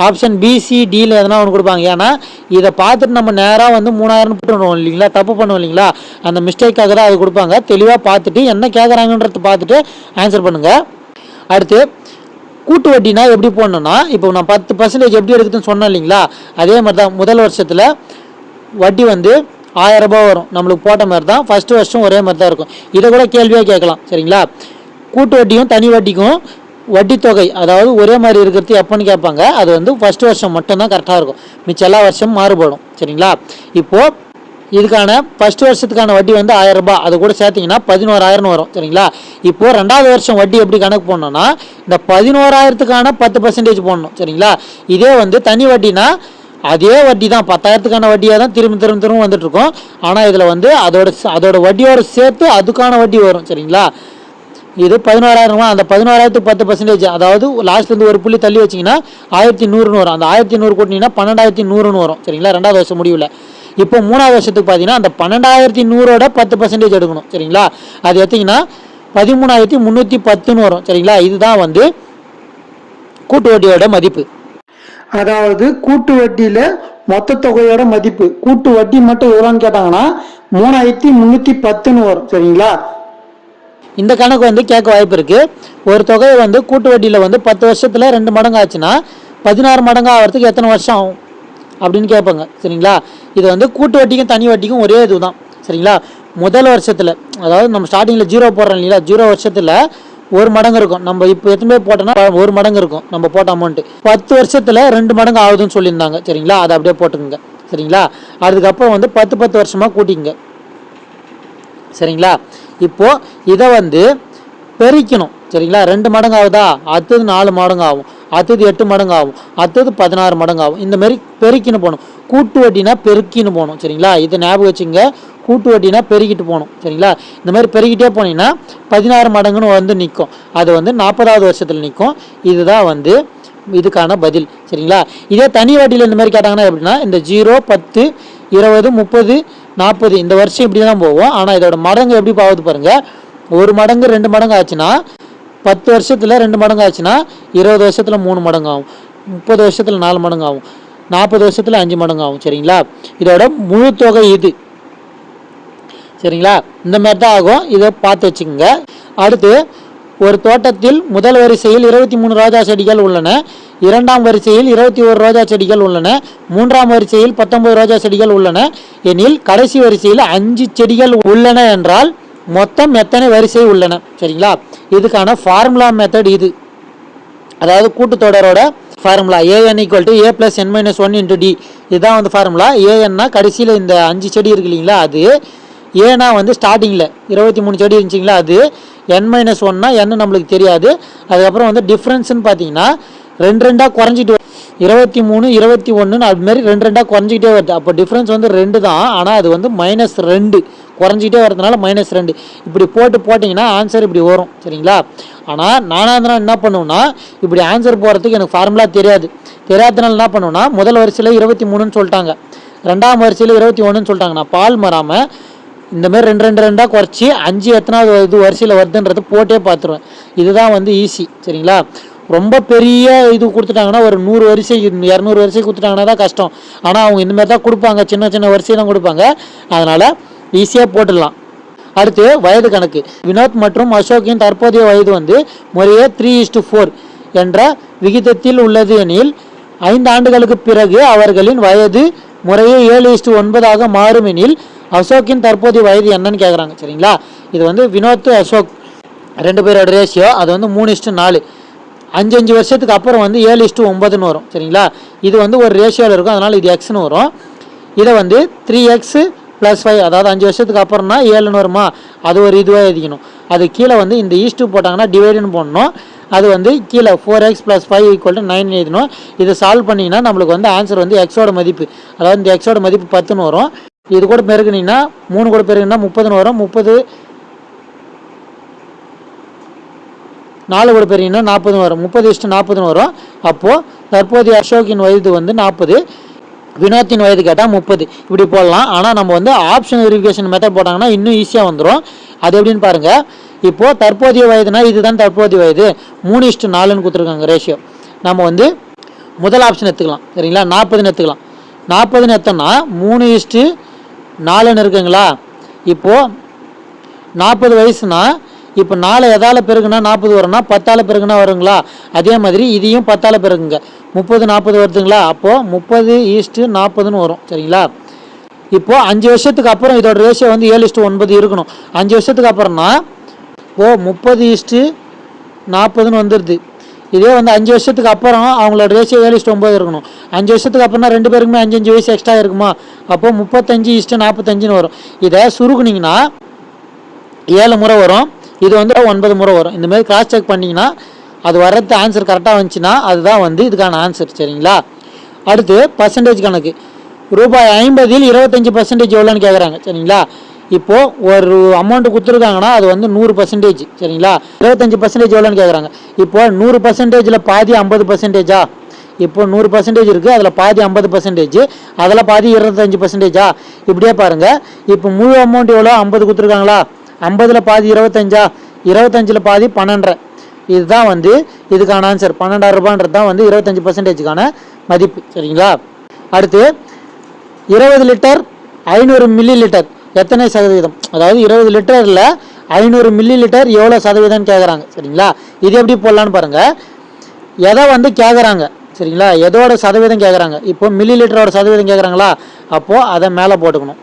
ஆப்ஷன் பிசிடியில் எதனா ஒன்று கொடுப்பாங்க. ஏன்னா இதை பார்த்துட்டு நம்ம நேராக வந்து 3000 போட்டுருவோம் இல்லைங்களா, தப்பு பண்ணுவோம் இல்லைங்களா, அந்த மிஸ்டேக்காக தான் அது கொடுப்பாங்க. தெளிவாக பார்த்துட்டு என்ன கேட்குறாங்கன்றத பார்த்துட்டு ஆன்சர் பண்ணுங்கள். அடுத்து கூட்டு வட்டினா எப்படி போடணும்னா, இப்போ நான் 10% எப்படி எடுக்குதுன்னு சொன்னேன் இல்லைங்களா, அதே மாதிரி தான் முதல் வருஷத்தில் வட்டி வந்து 1000 ரூபாய் வரும். நம்மளுக்கு போட்ட மாதிரி தான் ஃபஸ்ட்டு வருஷம் ஒரே மாதிரி தான் இருக்கும். இதை கூட கேள்வியாக கேட்கலாம். சரிங்களா? கூட்டு வட்டியும் தனி வட்டிக்கும் வட்டி தொகை அதாவது ஒரே மாதிரி இருக்கிறது எப்போன்னு கேட்பாங்க. அது வந்து ஃபஸ்ட்டு வருஷம் மட்டும்தான் கரெக்டாக இருக்கும், மிச்சம் எல்லா வருஷமும் மாறுபடும். சரிங்களா? இப்போது இதுக்கான ஃபஸ்ட்டு வருஷத்துக்கான வட்டி வந்து 1000 ரூபாய், அது கூட சேர்த்திங்கன்னா 11,000 வரும். சரிங்களா? இப்போது 2வது வருஷம் வட்டி எப்படி கணக்கு போடணும்னா இந்த 11,000க்கான 10% போடணும். சரிங்களா? இதே வந்து தனி வட்டினா அதே வட்டி தான், 10,000க்கான வட்டியாக தான் திரும்ப வந்துட்டுருக்கோம். ஆனால் இதில் வந்து அதோட வட்டியோடு சேர்த்து அதுக்கான வட்டி வரும். சரிங்களா? இது 11,000, அந்த 11,000க்கு 10%, அதாவது லாஸ்ட்லேருந்து ஒரு புள்ளி தள்ளி வச்சிங்கன்னா 1100ன்னு வரும். அந்த 1100 கூட்டினீங்கன்னா 12,100ன்னு வரும். சரிங்களா? 2வது வருஷம் முடிவில். இப்போ 3வது வருஷத்துக்கு பார்த்தீங்கன்னா அந்த 12,100ஓட 10% எடுக்கணும். சரிங்களா? அது எடுத்திங்கன்னா 13,310ன்னு வரும். சரிங்களா? இதுதான் வந்து கூட்டு வட்டியோட மதிப்பு. அதாவது கூட்டு வட்டியில் மொத்த தொகையோட மதிப்பு, கூட்டு வட்டி மட்டும் எவ்வளோன்னு கேட்டாங்கன்னா 3,310ன்னு வரும். சரிங்களா? இந்த கணக்கு வந்து கேட்க வாய்ப்பு இருக்குது. ஒரு தொகையை வந்து கூட்டு வட்டியில் வந்து 10 வருஷத்தில் 2 மடங்கு ஆச்சுன்னா 16 மடங்கு ஆகிறதுக்கு எத்தனை வருஷம் ஆகும் அப்படின்னு கேட்பாங்க. சரிங்களா, இது வந்து கூட்டு வட்டிக்கும் தனி வட்டிக்கும் ஒரே இது தான். சரிங்களா, முதல் வருஷத்தில், அதாவது நம்ம ஸ்டார்டிங்கில் 0 போடுறோம் இல்லைங்களா, 0 வருஷத்தில் 1 மடங்கு இருக்கும். நம்ம இப்போ எத்தனை போட்டோம்னா 1 மடங்கு இருக்கும் நம்ம போட்ட அமௌண்ட்டு. 10 வருஷத்தில் 2 மடங்கு ஆகுதுன்னு சொல்லியிருந்தாங்க. சரிங்களா, அதை அப்படியே போட்டுக்கோங்க. சரிங்களா, அதுக்கப்புறம் வந்து 10 வருஷமாக கூட்டிங்க. சரிங்களா, இப்போது இதை வந்து பெருக்கணும். சரிங்களா, 2 மடங்கு ஆகுதா, அடுத்தது 4 மடங்கு ஆகும், அடுத்தது 8 மடங்கு ஆகும், அடுத்தது 16 மடங்கு ஆகும். இந்த மாதிரி பெருக்கின்னு போகணும். கூட்டு வட்டினா பெருக்கின்னு போகணும். சரிங்களா, இதை ஞாபகம் வச்சுங்க. கூட்டு வட்டினா பெருக்கிட்டு போகணும். சரிங்களா, இந்த மாதிரி பெருக்கிட்டே போனீங்கன்னா 16 மடங்குன்னு வந்து நிற்கும். அது வந்து 40வது வருஷத்தில் நிற்கும். இதுதான் வந்து இதுக்கான பதில். சரிங்களா, இதே தனி வட்டியில் இந்த மாதிரி கேட்டாங்கன்னா எப்படின்னா, இந்த 0, 10, 20, 30, 40 இந்த வருஷம் இப்படி தான் போகும். ஆனால் இதோட மடங்கு எப்படி போகுது பாருங்கள். 1 மடங்கு 2 மடங்கு ஆச்சுன்னா 10 வருஷத்தில் 2 மடங்கு ஆச்சுன்னா 20 வருஷத்தில் 3 மடங்கு ஆகும், 30 வருஷத்தில் 4 மடங்கு ஆகும், 40 வருஷத்தில் 5 மடங்கு ஆகும். சரிங்களா, இதோட முழு தொகை இது. சரிங்களா, இந்த மாதிரி தான் ஆகும். இதை பார்த்து வச்சுக்கோங்க. அடுத்து, ஒரு தோட்டத்தில் முதல் வரிசையில் 23 ரோஜா செடிகள் உள்ளன, 2ஆம் வரிசையில் 21 ரோஜா செடிகள் உள்ளன, 3ஆம் வரிசையில் 19 ரோஜா செடிகள் உள்ளன எனில் கடைசி வரிசையில் 5 செடிகள் உள்ளன என்றால் மொத்தம் எத்தனை வரிசை உள்ளன? சரிங்களா, இதுக்கான ஃபார்முலா மெத்தட் இது. அதாவது கூட்டுத்தொடரோட formula an = a + n - 1 × d. இதுதான் வந்து ஃபார்முலா. ஏன்னா கடைசியில் இந்த 5 செடி இருக்கு இல்லைங்களா, அது ஏன்னா வந்து ஸ்டார்டிங்கில் 23 செடி இருந்துச்சிங்களா, அது n - 1னா என்ன நம்மளுக்கு தெரியாது. அதுக்கப்புறம் வந்து டிஃப்ரென்ஸ்னு பார்த்தீங்கன்னா 2 குறைஞ்சிட்டு 23, 21 அதுமாரி 2 குறைஞ்சிக்கிட்டே வருது. அப்போ டிஃப்ரென்ஸ் வந்து 2 தான். ஆனால் அது வந்து -2 குறைஞ்சிக்கிட்டே வரதுனால -2 இப்படி போட்டிங்கன்னா ஆன்சர் இப்படி வரும். சரிங்களா, ஆனால் நானாக என்ன பண்ணுவேன்னா, இப்படி ஆன்சர் போகிறதுக்கு எனக்கு ஃபார்முலா தெரியாததுனால என்ன பண்ணுவேன்னா, முதல் வரிசையில் 23ன்னு சொல்லிட்டாங்க, 2ஆம் வரிசையில் 21ன்னு சொல்லிட்டாங்க. நான் பால் மாறாமல் இந்தமாரி 2 குறைச்சி 5 எத்தனாவது இது வரிசையில் வருதுன்றது போட்டே பார்த்துருவேன். இதுதான் வந்து ஈஸி. சரிங்களா, ரொம்ப பெரிய இது கொடுத்துட்டாங்கன்னா ஒரு 100 வரிசை 200 வரிசை கொடுத்துட்டாங்கன்னா தான் கஷ்டம். ஆனால் அவங்க இந்தமாதிரி தான் கொடுப்பாங்க, சின்ன சின்ன வரிசை தான் கொடுப்பாங்க. அதனால் ஈஸியாக போட்டுடலாம். அடுத்து வயது கணக்கு. வினோத் மற்றும் அசோக்கின் தற்போதைய வயது வந்து முறையே 3:4 என்ற விகிதத்தில் உள்ளது எனில் 5 ஆண்டுகளுக்கு பிறகு அவர்களின் வயது முறையே 7:9 மாறும் எனில் அசோக்கின் தற்போதைய வயது என்னன்னு கேட்குறாங்க. சரிங்களா, இது வந்து வினோத் அசோக் 2 பேரோட ரேஷியோ. அது வந்து 3:4. 5 வருஷத்துக்கு அப்புறம் வந்து 7:9ன்னு வரும். சரிங்களா, இது வந்து ஒரு ரேஷியோவில் இருக்கும், அதனால் இது எக்ஸ்னு வரும். இதை வந்து 3x + 5, அதாவது 5 வருஷத்துக்கு அப்புறம்னா 7ன்னு வருமா, அது ஒரு இதுவாக எழுதிக்கணும். அது கீழே வந்து இந்த ஈஸ்ட்டு போட்டாங்கன்னா டிவைடுன்னு போடணும். அது வந்து கீழே 4x + 5 = 9 எழுதணும். இதை சால்வ் பண்ணிங்கன்னா நம்மளுக்கு வந்து ஆன்சர் வந்து எக்ஸோட மதிப்பு, அதாவது இந்த எக்ஸோட மதிப்பு 10ன்னு வரும். இது கூட பெருக்குனிங்கன்னா 3 கூட பெருக்குன்னா 30ன்னு வரும். 30 4 கூட பெருக்கினா 40 வரும். 30:40 வரும். அப்போது தற்போதைய அசோக்கின் வயது வந்து 40, வினோத்தின் வயது கேட்டால் 30. இப்படி போடலாம். ஆனால் நம்ம வந்து ஆப்ஷன் வெரிஃபிகேஷன் மெத்தட் போட்டாங்கன்னா இன்னும் ஈஸியாக வந்துடும். அது எப்படின்னு பாருங்கள். இப்போது தற்போதைய வயதுனா இதுதான் தற்போதைய வயது, 3:4ன்னு கொடுத்துருக்காங்க ரேஷியோ. நம்ம வந்து முதல் ஆப்ஷன் எடுத்துக்கலாம். சரிங்களா, 40ன்னு எடுத்துக்கலாம். 40ன்னு எடுத்தோம்னா 3:4ன்னு இருக்குங்களா. இப்போது 40 வயசுனா இப்போ 4 எதால் பெருக்குன்னா 40 வரும்னா 10ஆல் பெருக்குன்னா வருங்களா. அதே மாதிரி இதையும் 10ஆல் பெருக்குங்க, 30, 40 வருதுங்களா. அப்போது 30:40ன்னு வரும். சரிங்களா, இப்போது 5 வருஷத்துக்கு அப்புறம் இதோட ரேஷியோ வந்து 7:9 இருக்கணும். 5 வருஷத்துக்கு அப்புறம்னா இப்போது 30:40ன்னு வந்துடுது. இதே வந்து 5 வருஷத்துக்கு அப்புறம் அவங்களோட ரேஷியோ 7:9 இருக்கணும். 5 வருஷத்துக்கு அப்புறம்னா 2 பேருக்குமே 5 வயசு எக்ஸ்ட்ரா இருக்குமா. அப்போது 35:45ன்னு வரும். இதை சுருக்குனிங்கன்னா 7 முறை வரும், இது வந்து 9 முறை வரும். இந்தமாதிரி கிராஸ் செக் பண்ணிங்கன்னா அது வர்றது ஆன்சர் கரெக்டாக வந்துச்சுன்னா அதுதான் வந்து இதுக்கான ஆன்சர். சரிங்களா, அடுத்து பர்சன்டேஜ் கணக்கு. ரூபாய் 50ல் 25% எவ்வளோன்னு கேட்குறாங்க. சரிங்களா, இப்போது ஒரு அமௌண்ட்டு கொடுத்துருக்காங்கன்னா அது வந்து 100%. சரிங்களா, 25% எவ்வளோன்னு கேட்குறாங்க. இப்போது 100%ல் பாதி 50%. இப்போது 100% இருக்குது, அதில் பாதி 50%, அதில் பாதி 25%. இப்படியே பாருங்கள். இப்போ முழு அமௌண்ட் எவ்வளோ, 50 கொடுத்துருக்காங்களா, 50ல் பாதி 25, 25ல் பாதி 12. இதுதான் வந்து இதுக்கான ஆன்சர். 12,000 ரூபான்றது தான் வந்து 25%க்கான மதிப்பு. சரிங்களா, அடுத்து 20 லிட்டர் 500 மில்லி லிட்டர் எத்தனை சதவீதம், அதாவது 20 லிட்டரில் 500 மில்லி லிட்டர் எவ்வளோ சதவீதம்னு கேட்குறாங்க. சரிங்களா, இது எப்படி போடலான்னு பாருங்கள். எதை வந்து கேட்குறாங்க, சரிங்களா, எதோட சதவீதம் கேட்குறாங்க. இப்போ மில்லி லிட்டரோட சதவீதம் கேட்குறாங்களா, அப்போது அதை மேலே போட்டுக்கணும்.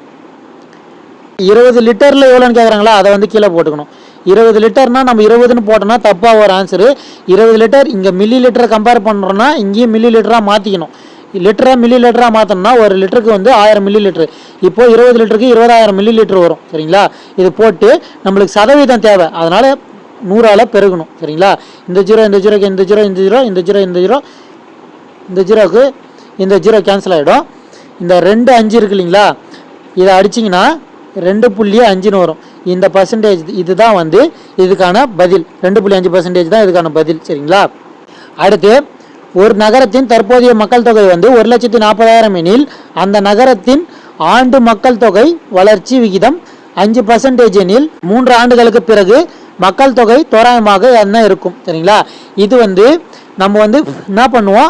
20 லிட்டரில் எவ்வளோன்னு கேட்குறாங்களா, அதை வந்து கீழே போட்டுக்கணும். 20 லிட்டர்னால் நம்ம 20ன்னு போட்டோம்னா தப்பாக ஒரு ஆன்சரு. 20 லிட்டர் இங்கே மில்லி லிட்டரை கம்பேர் பண்ணுறோன்னா இங்கேயும் மில்லி லிட்டராக மாற்றிக்கணும். லிட்டராக மில்லி லிட்டராக மாற்றோம்னா ஒரு லிட்டருக்கு வந்து 1000 மில்லி லிட்டரு. இப்போது 20 லிட்டருக்கு 20,000 மில்லி லிட்டர் வரும். சரிங்களா, இது போட்டு நம்மளுக்கு சதவீதம் தேவை, அதனால் 100ஆல் பெருகணும். சரிங்களா, இந்த ஜீரோ இந்த ஜீரோக்கு இந்த ஜீரோ இந்த ஜீரோ இந்த ஜீரோ இந்த ஜீரோ இந்த ஜீரோக்கு இந்த ஜீரோ கேன்சல் ஆகிடும். இந்த 2 5 இருக்கு இல்லைங்களா, இதை அடிச்சிங்கன்னா 2.5ன்னு வரும். இந்த பர்சன்டேஜ் இதுதான் வந்து இதுக்கான பதில். 2.5% தான் இதுக்கான பதில். சரிங்களா, அடுத்து ஒரு நகரத்தின் தற்போதைய மக்கள் தொகை வந்து 1,40,000 எனில் அந்த நகரத்தின் ஆண்டு மக்கள் தொகை வளர்ச்சி விகிதம் 5% எனில் 3 ஆண்டுகளுக்கு பிறகு மக்கள் தொகை தோராயமாக என்ன இருக்கும். சரிங்களா, இது வந்து நம்ம வந்து என்ன பண்ணுவோம்,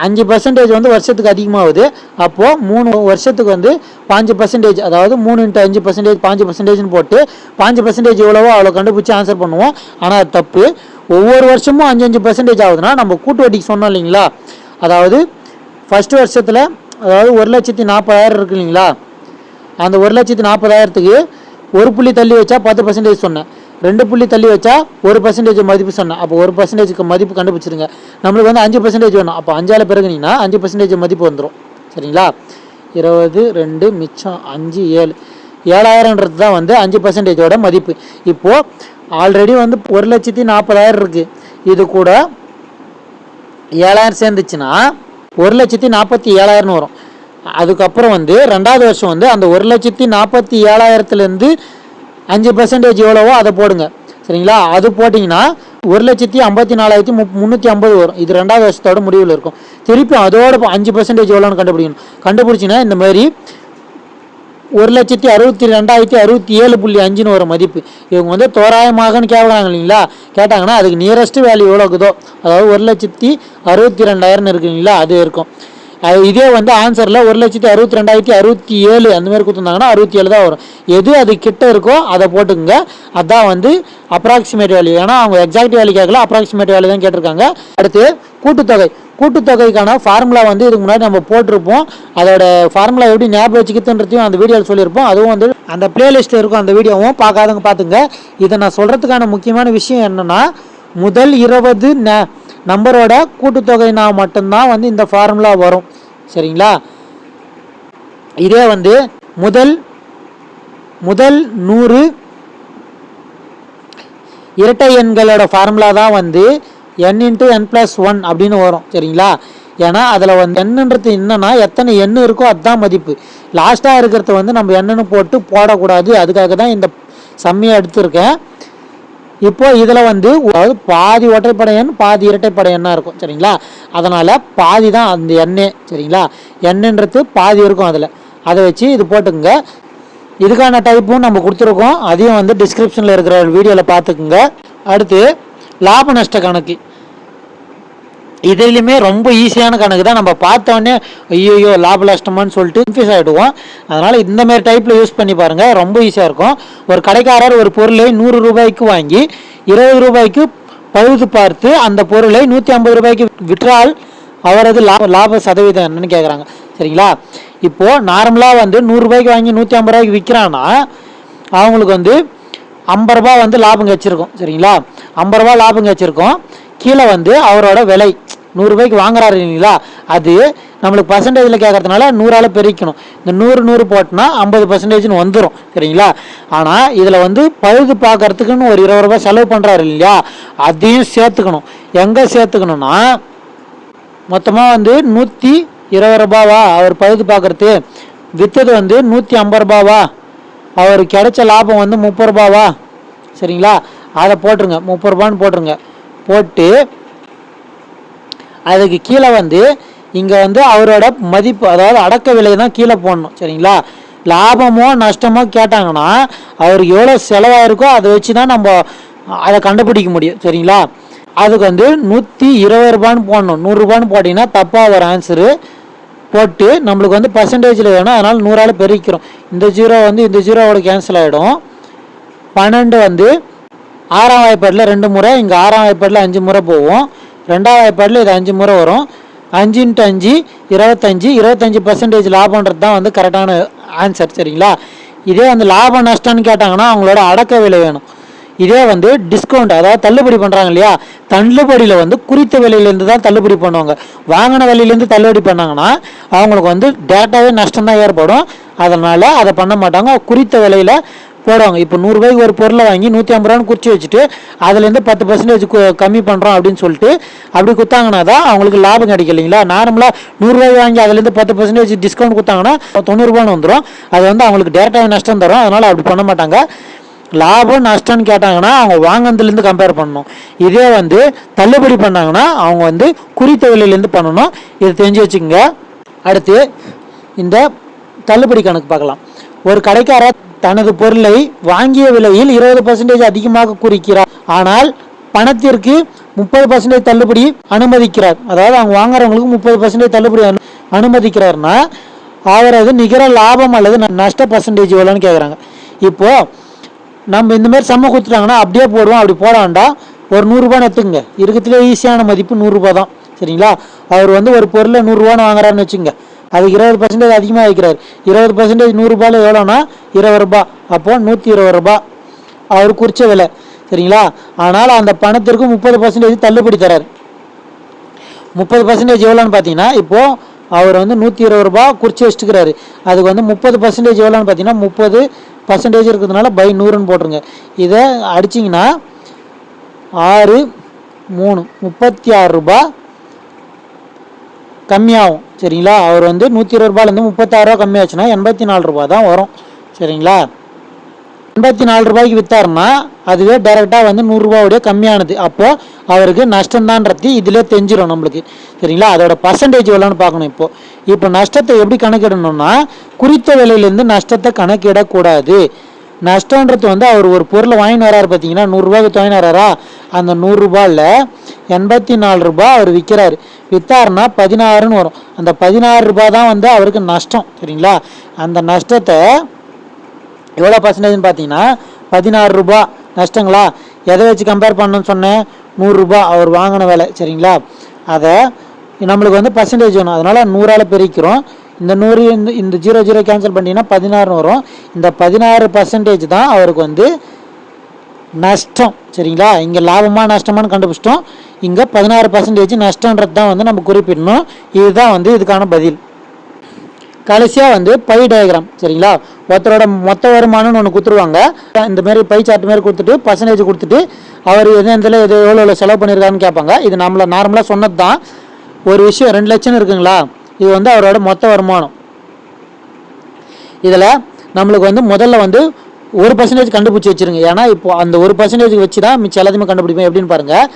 5% வந்து வருஷத்துக்கு அதிகமாகுது. அப்போது 3 வருஷத்துக்கு வந்து 5%, அதாவது 3 × 5% 5%ன்னு போட்டு 5% எவ்வளவோ அவ்வளோ கண்டுபிடிச்சி ஆன்சர் பண்ணுவோம். ஆனால் அது தப்பு. ஒவ்வொரு வருஷமும் 5% ஆகுதுன்னா நம்ம கூட்டு வட்டிக்கு சொன்னோம் இல்லைங்களா, அதாவது ஃபஸ்ட்டு வருஷத்தில் அதாவது 1,40,000 இருக்கு இல்லைங்களா, அந்த 1,40,000க்கு 1 புள்ளி தள்ளி வச்சா 10% சொன்னேன், 2 புள்ளி தள்ளி வச்சா 1% மதிப்பு சொன்னேன். அப்போ 1% மதிப்பு கண்டுபிடிச்சிருங்க. நம்மளுக்கு வந்து 5% வேணும். அப்போ 5ஆல் பெருகுனீங்கன்னா 5% மதிப்பு வந்துடும். சரிங்களா, 20 2 மிச்சம் 5 7 7,000ன்றது தான் வந்து 5%ஓட மதிப்பு. இப்போது ஆல்ரெடி வந்து 1,40,000 இருக்குது, இது கூட 7,000 சேர்ந்துச்சுன்னா 1,47,000 வரும். அதுக்கப்புறம் வந்து 2வது வருஷம் வந்து அந்த 1,47,000லேருந்து 5% எவ்வளவோ அதை போடுங்க. சரிங்களா, அது போட்டிங்கன்னா 1,54,350 வரும். இது 2வது வருஷத்தோட முடிவில் இருக்கும். திருப்பி அதோட 5% எவ்வளோன்னு கண்டுபிடிச்சிங்கன்னா இந்த மாதிரி 1,62,267.5ன்னு வரும் மதிப்பு. இவங்க வந்து தோராயமாகன்னு கேட்குறாங்க இல்லைங்களா, கேட்டாங்கன்னா அதுக்கு நியரஸ்ட் வேல்யூ எவ்வளோ இருக்குதோ, அதாவது 1,62,200 இருக்கு இல்லைங்களா, அது இருக்கும். இதே வந்து ஆன்சரில் 1,62,067 அந்த மாதிரி கொடுத்துருந்தாங்கன்னா 67 தான் வரும். எது அது கிட்ட இருக்கோ அதை போட்டுக்கோங்க. அதுதான் வந்து அப்ராக்சிமேட் வேல்யூ. ஏன்னா அவங்க எக்ஸாக்ட் வேல்யூ கேட்கல, அப்ராக்சிமேட் வேல்யூ தான் கேட்டிருக்காங்க. அடுத்து கூட்டுத்தொகை. கூட்டுத்தொகைக்கான ஃபார்முலா வந்து இதுக்கு முன்னாடி நம்ம போட்டிருப்போம். அதோட ஃபார்முலா எப்படி ஞாபகம் வச்சுக்கிறதுன்றதையும் அந்த வீடியோவில் சொல்லியிருப்போம். அதுவும் வந்து அந்த பிளேலிஸ்ட்டில் இருக்கும். அந்த வீடியோவும் பார்க்காதவங்க பார்த்துங்க. இதை நான் சொல்கிறதுக்கான முக்கியமான விஷயம் என்னென்னா, முதல் 20 நம்பரோட கூட்டுத்தொகைனா மட்டும்தான் வந்து இந்த ஃபார்முலா வரும். சரிங்களா, இதே வந்து முதல் 100 இரட்டை எண்களோட ஃபார்முலா தான் வந்து n × n+1 அப்படின்னு வரும். சரிங்களா, ஏன்னா அதில் வந்து என்னன்றது என்னன்னா எத்தனை எண் இருக்கோ அதுதான் மதிப்பு. லாஸ்ட்டாக இருக்கிறத வந்து நம்ம என்னன்னு போட்டு போடக்கூடாது. அதுக்காக தான் இந்த சம்மியை எடுத்திருக்கேன். இப்போது இதில் வந்து அதாவது பாதி ஒற்றைப்படை எண் பாதி இரட்டைப்படை எண்ணாக இருக்கும். சரிங்களா, அதனால் பாதி தான் அந்த எண்ணே. சரிங்களா, எண்ணுன்றது பாதி இருக்கும் அதில். அதை வச்சு இது போட்டுக்குங்க. இதுக்கான டைப்பும் நம்ம கொடுத்துருக்கோம், அதையும் வந்து டிஸ்கிரிப்ஷனில் இருக்கிற வீடியோவில் பார்த்துக்குங்க. அடுத்து லாப நஷ்ட கணக்கு. இதுலையுமே ரொம்ப ஈஸியான கணக்கு தான். நம்ம பார்த்தோன்னே ஐயோ லாப நஷ்டமானு சொல்லிட்டு கன்ஃபியூஸ் ஆகிடுவோம். அதனால் இந்தமாரி டைப்பில் யூஸ் பண்ணி பாருங்கள், ரொம்ப ஈஸியாக இருக்கும். ஒரு கடைக்காரர் ஒரு பொருளை 100 ரூபாய்க்கு வாங்கி 20 ரூபாய்க்கு பழுது பார்த்து அந்த பொருளை 150 ரூபாய்க்கு விற்றால் அவரது லாப சதவீதம் என்னன்னு கேட்குறாங்க. சரிங்களா, இப்போது நார்மலாக வந்து 100 ரூபாய்க்கு வாங்கி 150 ரூபாய்க்கு விற்கிறான்னா அவங்களுக்கு வந்து 50 ரூபா வந்து லாபம் கிடச்சிருக்கும். சரிங்களா, 50 ரூபா லாபம் கிடச்சிருக்கும். கீழே வந்து அவரோட விலை 100 ரூபாய்க்கு வாங்குறாரு இல்லைங்களா, அது நம்மளுக்கு பர்சன்டேஜில் கேட்கறதுனால 100ஆல் பெருக்கணும். இந்த 100 போட்டோன்னா 50% வந்துடும். சரிங்களா, ஆனால் இதில் வந்து பழுது பார்க்கறதுக்குன்னு ஒரு 20 ரூபாய் செலவு பண்ணுறாரு இல்லையா, அதையும் சேர்த்துக்கணும். எங்கே சேர்த்துக்கணும்னா மொத்தமாக வந்து 120 ரூபாவா அவர் பழுது பார்க்கறது, விற்றது வந்து 150 ரூபாவா, அவருக்கு கிடைச்ச லாபம் வந்து 30 ரூபாவா. சரிங்களா, அதை போட்டுருங்க, 30 ரூபான்னு போட்டுருங்க. போட்டு அதுக்கு கீழே வந்து இங்கே வந்து அவரோட மதிப்பு, அதாவது அடக்க விலை தான் கீழே போடணும். சரிங்களா, லாபமோ நஷ்டமோ கேட்டாங்கன்னா அவருக்கு எவ்வளோ செலவாயிருக்கோ அதை வச்சு தான் நம்ம அதை கண்டுபிடிக்க முடியும். சரிங்களா, அதுக்கு வந்து 120 ரூபான்னு போடணும். 100 ரூபான்னு போட்டிங்கன்னா தப்பாக ஒரு ஆன்சரு. போட்டு நம்மளுக்கு வந்து பர்சன்டேஜில் வேணும், அதனால் 100ஆல் பெருக்கிறோம். இந்த ஜீரோ வந்து இந்த ஜீரோவோட கேன்சல் ஆகிடும். 12 வந்து 6ஆம் வாய்ப்பாடில் 2 முறை, இங்கே 6ஆம் வாய்ப்பாடில் 5 முறை போகும். 2ஆம் வாய்ப்பாடில் இது 5 முறை வரும். 5 × 5 25, 25% லாபம்ன்றது தான் வந்து கரெக்டான ஆன்சர். சரிங்களா? இதே வந்து லாபம் நஷ்டம்னு கேட்டாங்கன்னா அவங்களோட அடக்க விலை வேணும். இதே வந்து டிஸ்கவுண்ட், அதாவது தள்ளுபடி பண்ணுறாங்க இல்லையா, தள்ளுபடியில் வந்து குறித்த விலையிலேருந்து தான் தள்ளுபடி பண்ணுவாங்க. வாங்கின விலையிலேருந்து தள்ளுபடி பண்ணாங்கன்னா அவங்களுக்கு வந்து டேட்டாவே நஷ்டம் தான் ஏற்படும். அதனால் அதை பண்ண மாட்டாங்க, குறித்த விலையில் போடுவாங்க. இப்போ 100 ரூபாய்க்கு ஒரு பொருளை வாங்கி 150 ரூபான்னு குறித்து வச்சுட்டு அதுலேருந்து 10% கம்மி பண்ணுறோம் அப்படின்னு சொல்லிட்டு அப்படி கொடுத்தாங்கன்னா தான் அவங்களுக்கு லாபம் கிடைக்கும் இல்லைங்களா. நார்மலாக 100 ரூபாய் வாங்கி அதுலேருந்து 10% டிஸ்கவுண்ட் கொடுத்தாங்கன்னா 90 ரூபான்னு வந்துடும். அது வந்து அவங்களுக்கு டேரெக்டாக நஷ்டம் தரும். அதனால் அப்படி பண்ண மாட்டாங்க. லாபம் நஷ்டம்னு கேட்டாங்கன்னா அவங்க வாங்கினதுலேருந்து கம்பேர் பண்ணணும். இதே வந்து தள்ளுபடி பண்ணாங்கன்னா அவங்க வந்து குறித்த விலையிலேருந்து பண்ணணும். இதை தெரிஞ்சு வச்சுக்கோங்க. அடுத்து இந்த தள்ளுபடி கணக்கு பார்க்கலாம். ஒரு கடைக்காரர் தனது பொருளை வாங்கிய விலையில் 20% அதிகமாக குறிக்கிறார், ஆனால் பணத்திற்கு 30% தள்ளுபடி அனுமதிக்கிறார். அதாவது அவங்க வாங்குறவங்களுக்கு 30% தள்ளுபடி அனுமதிக்கிறார்னா அவரது நிகர லாபம் அல்லது நஷ்ட பர்சன்டேஜ் எவ்வளோன்னு கேட்குறாங்க. இப்போது நம்ம இந்தமாரி சம்ம கொடுத்துட்டாங்கன்னா அப்படியே போடுவோம். அப்படி போட வேண்டாம். ஒரு 100 ரூபான்னு எடுத்துக்கங்க. இருக்கிறதுலே ஈஸியான மதிப்பு 100 ரூபா தான். சரிங்களா? அவர் வந்து ஒரு பொருளை 100 ரூபான்னு வாங்குறாருன்னு வச்சுங்க, அதுக்கு 20% அதிகமாக வைக்கிறார். 20% 100 ரூபாயில் எவ்வளோனா 20 ரூபா. அப்போது 120 ரூபா அவர் குறித்த விலை. சரிங்களா? ஆனால் அந்த பணத்திற்கு 30% தள்ளுபடி தரார். 30% எவ்வளோன்னு பார்த்தீங்கன்னா இப்போது அவர் வந்து 120 ரூபா குறித்து வச்சுக்கிறாரு. அதுக்கு வந்து 30% எவ்வளோன்னு பார்த்தீங்கன்னா 30% இருக்கிறதுனால பை 100ன்னு போட்டுருங்க. இதை அடிச்சிங்கன்னா 6 3 36 ரூபா கம்மியாகும். சரிங்களா? அவர் வந்து 120 ரூபாயிலேருந்து 36 ரூபா கம்மியாச்சுன்னா 84 ரூபா தான் வரும். சரிங்களா? 84 ரூபாய்க்கு விற்றாருன்னா அதுவே டைரெக்டாக வந்து 100 ரூபாவுடைய கம்மியானது. அப்போது அவருக்கு நஷ்டம்தான்றது இதிலே தெரிஞ்சிடும் நம்மளுக்கு. சரிங்களா? அதோட பர்சன்டேஜ் எவ்வளோன்னு பார்க்கணும். இப்போ நஷ்டத்தை எப்படி கணக்கிடணும்னா குறித்த விலையிலேருந்து நஷ்டத்தை கணக்கிடக்கூடாது. நஷ்டன்றது வந்து அவர் ஒரு பொருளை வாங்கின்னு வராரு பார்த்தீங்கன்னா 100 ரூபாய்க்கு வாங்கின்னு வராரா, அந்த 100 ரூபாயில் 84 ரூபா அவர் விற்கிறாரு. விற்றாருன்னா 16ன்னு வரும். அந்த 16 ரூபா தான் வந்து அவருக்கு நஷ்டம். சரிங்களா? அந்த நஷ்டத்தை எவ்வளோ பர்சன்டேஜ்னு பார்த்தீங்கன்னா 16 ரூபா நஷ்டங்களா. எதை வச்சு கம்பேர் பண்ணணும்னு சொன்னேன்? 100 ரூபா அவர் வாங்கின விலை. சரிங்களா? அதை நம்மளுக்கு வந்து பர்சன்டேஜ் வேணும். அதனால் 100ஆல் பெருக்கிறோம். இந்த 100 இந்த 0 கேன்சல் பண்ணிங்கன்னா 16 வரும். இந்த 16% தான் அவருக்கு வந்து நஷ்டம். சரிங்களா? இங்கே லாபமாக நஷ்டமானு கண்டுபிடிச்சிட்டோம். இங்கே 16% நஷ்டன்றது தான் வந்து நம்ம குறிப்பிடணும். இதுதான் வந்து இதுக்கான பதில். கடைசியாக வந்து பை டயக்ராம். சரிங்களா? ஒருத்தரோட மொத்த வருமானம்னு ஒன்று கொடுத்துருவாங்க. இந்தமாரி பை சார்ட் மாரி கொடுத்துட்டு பர்சன்டேஜ் கொடுத்துட்டு அவர் எதில் எவ்வளோ செலவு பண்ணியிருக்காருன்னு கேட்பாங்க. இது நம்மளை நார்மலாக சொன்னது தான். ஒரு விஷயம் 2 லட்சம் இருக்குங்களா, இது வந்து அவரோட மொத்த வருமானம். இதில் நம்மளுக்கு வந்து முதல்ல வந்து 1% கண்டுபிடிச்சி வச்சுருங்க. ஏன்னா இப்போ அந்த 1% வச்சு தான் மிச்சம் எல்லாத்தையுமே கண்டுபிடிப்போம். எப்படின்னு பாருங்கள்.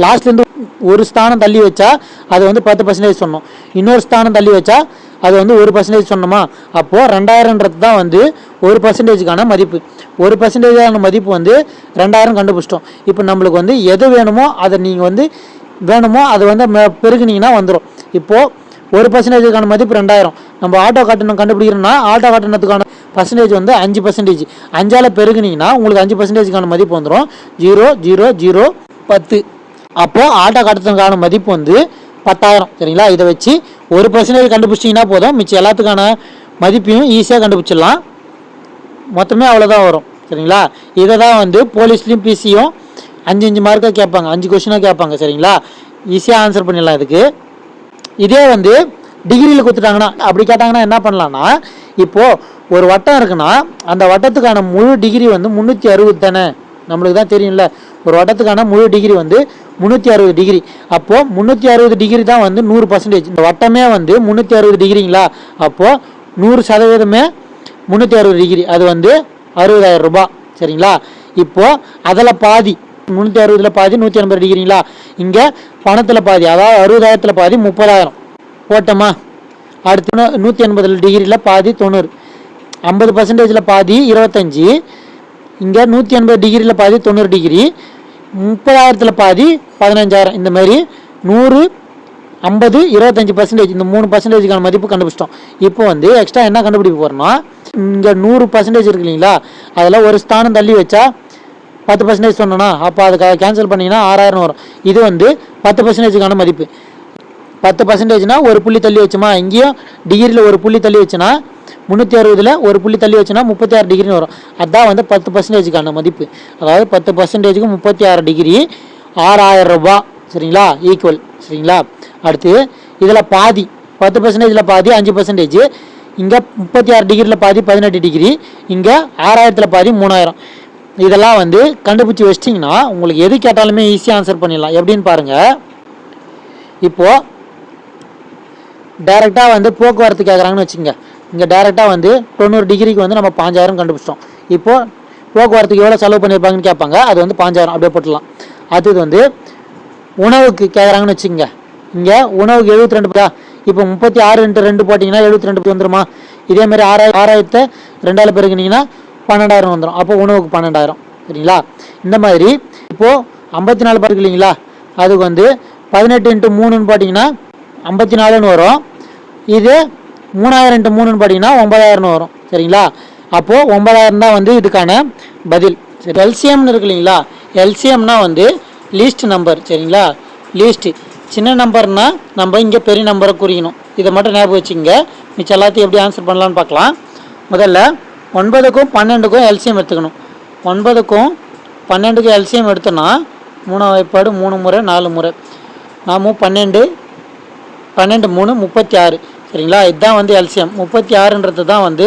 லாஸ்ட்லேருந்து ஒரு ஸ்தானம் தள்ளி வச்சா அது வந்து 10% சொன்னோம். இன்னொரு ஸ்தானம் தள்ளி வச்சா அது வந்து 1% சொன்னோமா. அப்போது 2000ன்றது தான் வந்து 1%க்கான மதிப்பு. 1%ஆன மதிப்பு வந்து 2000 கண்டுபிடிச்சிட்டோம். இப்போ நம்மளுக்கு வந்து எது வேணுமோ அதை நீங்கள் வந்து அது வந்து பெருகுனீங்கன்னா வந்துடும். இப்போது 1%க்கான மதிப்பு 2000. நம்ம ஆட்டோ கட்டணம் கண்டுபிடிக்கிறோம்னா ஆட்டோ கட்டணத்துக்கான பர்சன்டேஜ் வந்து 5%. 5ஆல் பெருகுனீங்கன்னா உங்களுக்கு 5%க்கான மதிப்பு வந்துடும். 0 0 0 10. அப்போது ஆட்டோ கட்டணத்துக்கான மதிப்பு வந்து 10,000. சரிங்களா? இதை வச்சு 1% கண்டுபிடிச்சிங்கன்னா போதும். மிச்சம் எல்லாத்துக்கான மதிப்பையும் ஈஸியாக கண்டுபிடிச்சிடலாம். மொத்தமே அவ்வளோதான் வரும். சரிங்களா? இதை தான் வந்து போலீஸ்லேயும் பிசியும் 5 மார்க்காக கேட்பாங்க, 5 கொஸ்டினாக கேட்பாங்க. சரிங்களா? ஈஸியாக ஆன்சர் பண்ணிடலாம் இதுக்கு. இதே வந்து டிகிரியில் கொடுத்துட்டாங்கன்னா அப்படி கேட்டாங்கன்னா என்ன பண்ணலான்னா, இப்போது ஒரு வட்டம் இருக்குன்னா அந்த வட்டத்துக்கான முழு டிகிரி வந்து 360 தானே, நம்மளுக்கு தான் தெரியும்ல. ஒரு வட்டத்துக்கான முழு டிகிரி வந்து 360 டிகிரி. அப்போது 360 டிகிரி தான் வந்து 100%. இந்த வட்டமே வந்து 360 டிகிரிங்களா. அப்போது 100% 360 டிகிரி, அது வந்து 60,000 ரூபாய். சரிங்களா? இப்போது அதில் பாதி 360 பாதி 180 டிகிரிங்களா. இங்கே பணத்தில் பாதி, அதாவது 60,000 பாதி 30,000 போட்டோமா. அடுத்து 180 டிகிரியில் பாதி 90, 50%ல் பாதி 25. இங்கே 180 டிகிரியில் பாதி 90 டிகிரி, 30,000 பாதி 15,000. இந்த மாதிரி 100 50 25% இந்த 3%க்கான மதிப்பு கண்டுபிடிச்சிட்டோம். இப்போ வந்து எக்ஸ்ட்ரா என்ன கண்டுபிடிக்க போகிறோம்னா இங்கே 100% இருக்கு இல்லைங்களா, அதில் ஒரு ஸ்தானம் தள்ளி வச்சா 10% சொன்னோன்னா அப்போ அதுக்காக கேன்சல் பண்ணிங்கன்னா 6000 வரும். இது வந்து 10%க்கான மதிப்பு. 10%னா ஒரு புள்ளி தள்ளி வச்சுமா, இங்கேயும் டிகிரியில் ஒரு புள்ளி தள்ளி வச்சுன்னா 360ல் ஒரு புள்ளி தள்ளி வச்சுன்னா 36 டிகிரின்னு வரும். அதுதான் வந்து 10%க்கான மதிப்பு. அதாவது 10%க்கு 36 டிகிரி 6000 ரூபா. சரிங்களா, ஈக்குவல். சரிங்களா, அடுத்து இதில் பாதி 10%ல் பாதி 5%. இங்கே 36 டிகிரியில் பாதி 18 டிகிரி. இங்கே 6000ல் பாதி 3000. இதெல்லாம் வந்து கண்டுபிடிச்சி வச்சிட்டிங்கன்னா உங்களுக்கு எது கேட்டாலுமே ஈஸியாக ஆன்சர் பண்ணிடலாம். எப்படின்னு பாருங்கள். இப்போது டைரெக்டாக வந்து போக்குவரத்து கேட்குறாங்கன்னு வச்சுங்க. இங்கே டைரெக்டாக வந்து 90 டிகிரிக்கு வந்து நம்ம 5000 கண்டுபிடிச்சிட்டோம். இப்போது போக்குவரத்துக்கு எவ்வளோ செலவு பண்ணியிருப்பாங்கன்னு கேட்பாங்க. அது வந்து 5000 அப்படியே போட்டுடலாம். அடுத்தது வந்து உணவுக்கு கேட்குறாங்கன்னு வச்சுக்கோங்க. இங்கே உணவுக்கு 72. இப்போ 36 × 2 போட்டிங்கன்னா 72 வந்துடுமா. இதேமாதிரி 6000 2ஆல் பெருக்குனிங்கன்னா 12000 வந்துடும். அப்போ உணவுக்கு 12000. சரிங்களா, இந்த மாதிரி இப்போது 54 பேருக்கு இல்லைங்களா, அதுக்கு வந்து 18 × 3ன்னு போட்டிங்கன்னா 54ன்னு வரும். இது 3000 × 3ன்னு போட்டிங்கன்னா 9000ன்னு வரும். சரிங்களா, அப்போது 9000 தான் வந்து இதுக்கான பதில். சரி, எல்சிஎம்னு இருக்கு இல்லைங்களா, எல்சிஎம்னா வந்து லீஸ்ட் நம்பர். சரிங்களா, லீஸ்ட்டு சின்ன நம்பர்னால் நம்ம இங்கே பெரிய நம்பரை குறிக்கணும். இதை மட்டும் ஞாபகம் வச்சுங்க. மிச்சம் எல்லாத்தையும் எப்படி ஆன்சர் பண்ணலான்னு பார்க்கலாம். முதல்ல 9க்கும் 12க்கும் எல்சிஎம் எடுத்துக்கணும். 9க்கும் 12க்கும் எல்சிஎம் எடுத்தோன்னா 3 வாய்ப்பாடு 3 முறை 4 முறை 12 12 3 36. சரிங்களா, இதுதான் வந்து எல்சிஎம். 36ன்றது தான் வந்து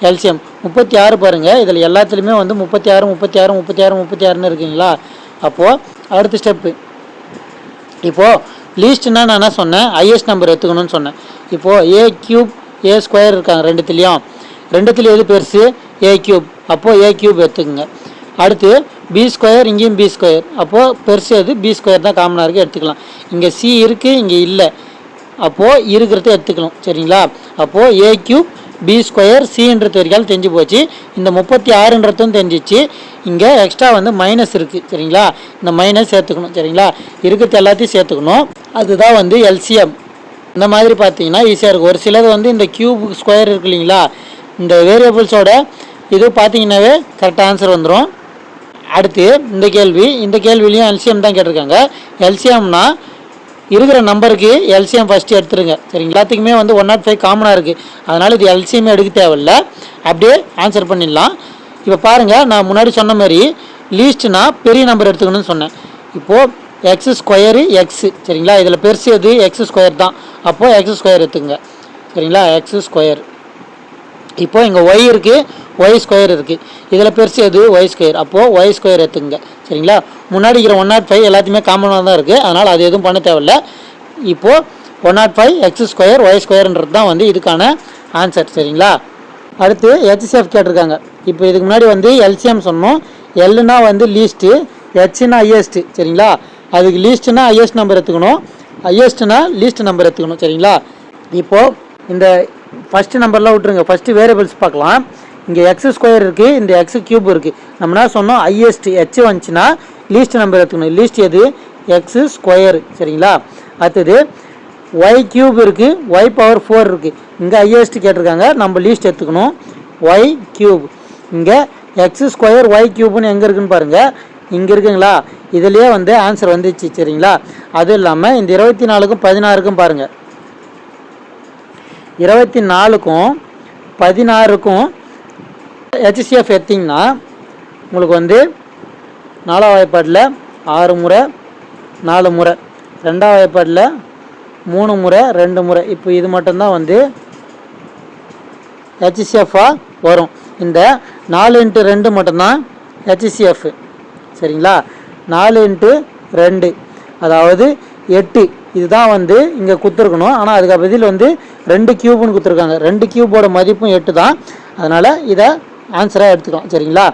எல்சிஎம். 36 பாருங்கள், இதில் எல்லாத்துலேயுமே வந்து 36 36 36 36ன்னு இருக்குங்களா. அப்போது அடுத்த ஸ்டெப்பு, இப்போது லீஸ்ட்னா நான் என்ன சொன்னேன், ஹையஸ்ட் நம்பர் எடுத்துக்கணும்னு சொன்னேன். இப்போது A³ A² இருக்காங்க ரெண்டுத்துலேயும் எது பெருசு, A³. அப்போது A³ எடுத்துக்கோங்க. அடுத்து B², இங்கேயும் B². அப்போது பெருசு எது, B² தான் காமனாக இருக்குது, எடுத்துக்கலாம். இங்கே C இருக்குது, இங்கே இல்லை. அப்போது இருக்கிறத எடுத்துக்கலாம். சரிங்களா, அப்போது A³ B² Cன்றது வரைக்கும் தெரிஞ்சு போச்சு. இந்த 36ன்றதும் தெரிஞ்சிச்சு. இங்கே எக்ஸ்ட்ரா வந்து மைனஸ் இருக்குது. சரிங்களா, இந்த மைனஸ் சேர்த்துக்கணும். சரிங்களா, இருக்கிறது எல்லாத்தையும் சேர்த்துக்கணும். அதுதான் வந்து எல்சிஎம். இந்த மாதிரி பார்த்தீங்கன்னா ஈஸியாக இருக்கும். ஒரு சிலது வந்து இந்த கியூப் ஸ்கொயர் இருக்கு இல்லைங்களா, இந்த வேரியபிள்ஸோட இது பார்த்தீங்கன்னாவே கரெக்டாக ஆன்சர் வந்துடும். அடுத்து இந்த கேள்விலையும் எல்சிஎம் தான் கேட்டிருக்காங்க. எல்சிஎம்னா இருக்கிற நம்பருக்கு எல்சிஎம் ஃபஸ்ட்டு எடுத்துருங்க. சரிங்க, எல்லாத்துக்குமே வந்து 105 காமனாக இருக்குது. அதனால் இது எல்சிஎம் எடுக்க தேவையில்லை, அப்படியே ஆன்சர் பண்ணிடலாம். இப்போ பாருங்கள், நான் முன்னாடி சொன்ன மாதிரி லீஸ்ட்னா பெரிய நம்பர் எடுத்துக்கணும்னு சொன்னேன். இப்போது X² X. சரிங்களா, இதில் பெருசு எது, X² தான். அப்போது X² எடுத்துங்க. சரிங்களா, X². இப்போது இங்கே Y இருக்குது, Y² இருக்குது. இதில் பெருசு எது, Y². அப்போது Y² எடுத்துங்க. சரிங்களா, முன்னாடி இருக்கிற 105 எல்லாத்தையுமே காமனாக தான் இருக்குது. அதனால் அது எதுவும் பண்ண தேவையில்லை. இப்போது 105 X² Y²ன்றது தான் வந்து இதுக்கான ஆன்சர். சரிங்களா, அடுத்து HCF கேட்டிருக்காங்க. இப்போ இதுக்கு முன்னாடி வந்து எல்சிஎம் சொன்னோம். எல்னா வந்து லீஸ்ட்டு, ஹெச்னா ஹையஸ்ட்டு. சரிங்களா, அதுக்கு லீஸ்ட்னா ஹையஸ்ட் நம்பர் எடுத்துக்கணும், ஹையஸ்ட்னா லீஸ்ட் நம்பர் எடுத்துக்கணும். சரிங்களா, இப்போது இந்த ஃபஸ்ட்டு நம்பர்லாம் விட்டுருங்க. ஃபஸ்ட்டு வேரியபிள்ஸ் பார்க்கலாம். இங்கே X² இருக்குது, இந்த X³ இருக்குது. நம்ம என்ன சொன்னோம், ஹையஸ்ட் H வந்துச்சுன்னா லீஸ்ட் நம்பர் எடுத்துக்கணும். லீஸ்ட் எது, X². சரிங்களா, அடுத்தது Y³ இருக்குது, Y⁴ இருக்குது. இங்கே ஹையஸ்ட் கேட்டிருக்காங்க, நம்ம லீஸ்ட் எடுத்துக்கணும், Y³. இங்கே X² Y³ எங்கே இருக்குதுன்னு பாருங்கள், இங்கே இருக்குங்களா. இதுலேயே வந்து ஆன்சர் வந்துச்சு. சரிங்களா, அதுவும் இல்லாமல் இந்த 24க்கும் 16க்கும் பாருங்கள், 24க்கும் 16க்கும் HCF எடுத்திங்கன்னா உங்களுக்கு வந்து 4ஆம் வாய்ப்பாடில் 6 முறை 4 முறை, 2ஆம் வாய்ப்பாடில் 3 முறை 2 முறை. இப்போ இது மட்டும்தான் வந்து HCF-ஆக வரும். இந்த 4 × 2 மட்டும்தான் HCF. சரிங்களா, 4 × 2 அதாவது 8. இதுதான் வந்து இங்கே கொடுத்துருக்கணும். ஆனால் அதுக்கு பதில் வந்து 2 கியூப்னு கொடுத்துருக்காங்க. 2 கியூபோட மதிப்பும் 8 தான். அதனால் இதை ஆன்சராக எடுத்துக்கலாம். சரிங்களா,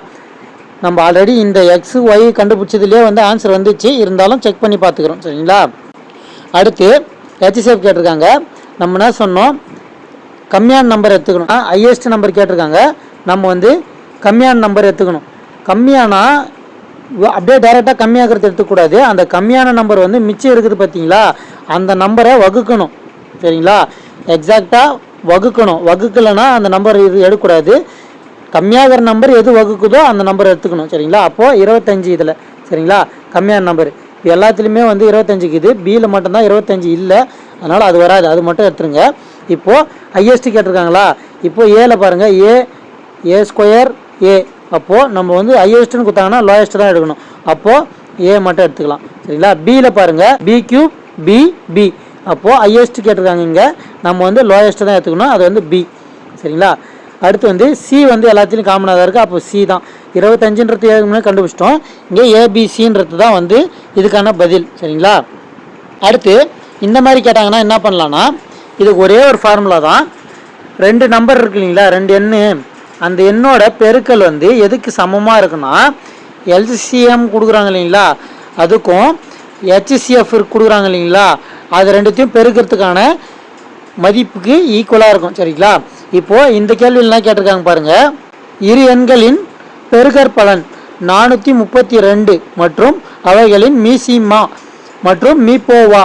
நம்ம ஆல்ரெடி இந்த XY கண்டுபிடிச்சதுலேயே வந்து ஆன்சர் வந்துச்சு, இருந்தாலும் செக் பண்ணி பார்த்துக்கிறோம். சரிங்களா, அடுத்து HCF கேட்டிருக்காங்க. நம்ம என்ன சொன்னோம், கம்மியான நம்பர் எடுத்துக்கணும். ஹையஸ்ட் நம்பர் கேட்டிருக்காங்க, நம்ம வந்து கம்மியான நம்பர் எடுத்துக்கணும். கம்மியானா அப்படியே டைரெக்டாக கம்மியாகிறது எடுத்துக்கூடாது. அந்த கம்மியான நம்பர் வந்து மிச்சம் இருக்குது பார்த்தீங்களா, அந்த நம்பரை வகுக்கணும். சரிங்களா, எக்ஸாக்டாக வகுக்கணும். வகுக்கலைன்னா அந்த நம்பர் இது எடுக்கக்கூடாது. கம்மியாகிற நம்பர் எது வகுக்குதோ அந்த நம்பர் எடுத்துக்கணும். சரிங்களா? அப்போது 25 இதில். சரிங்களா? கம்மியான நம்பர் இப்போ எல்லாத்துலேயுமே வந்து 25க்கு இது பியில் மட்டும்தான் 25 இல்லை, அதனால் அது வராது, அது மட்டும் எடுத்துருங்க. இப்போது ஹையஸ்ட்டு கேட்டிருக்காங்களா? இப்போது ஏல பாருங்கள், ஏ ஸ்கொயர் ஏ. அப்போது நம்ம வந்து ஹையஸ்ட்டுன்னு கொடுத்தாங்கன்னா லோயஸ்ட்டு தான் எடுக்கணும். அப்போது ஏ மட்டும் எடுத்துக்கலாம். சரிங்களா? பியில் பாருங்கள், பி கியூப் பி. அப்போது ஹையஸ்ட்டு கேட்டிருக்காங்க, இங்கே நம்ம வந்து லோயஸ்ட்டு தான் எடுத்துக்கணும், அது வந்து பி. சரிங்களா? அடுத்து வந்து சி வந்து எல்லாத்துலேயும் காமனாக தான் இருக்குது. அப்போ சி தான் 25ன்றது ஏற்கனவே கண்டுபிடிச்சிட்டோம். இங்கே ஏபிசின்றது தான் வந்து இதுக்கான பதில். சரிங்களா? அடுத்து இந்த மாதிரி கேட்டாங்கன்னா என்ன பண்ணலான்னா, இதுக்கு ஒரே ஒரு ஃபார்முலா தான். 2 நம்பர் இருக்கு இல்லைங்களா, 2 எண்ணு, அந்த எண்ணோட பெருக்கல் வந்து எதுக்கு சமமாக இருக்குன்னா, எல்சிஎம் கொடுக்குறாங்க இல்லைங்களா, அதுக்கும் ஹெச்சிஎஃப் கொடுக்குறாங்க இல்லைங்களா, அது ரெண்டுத்தையும் பெருக்கிறதுக்கான மதிப்புக்கு ஈக்குவலாக இருக்கும். சரிங்களா? இப்போது இந்த கேள்வியில் என்ன கேட்டிருக்காங்க பாருங்கள், இரு எண்களின் பெருக்கற்பலன் 432 மற்றும் அவைகளின் மீசிமா மற்றும் மீப்போவா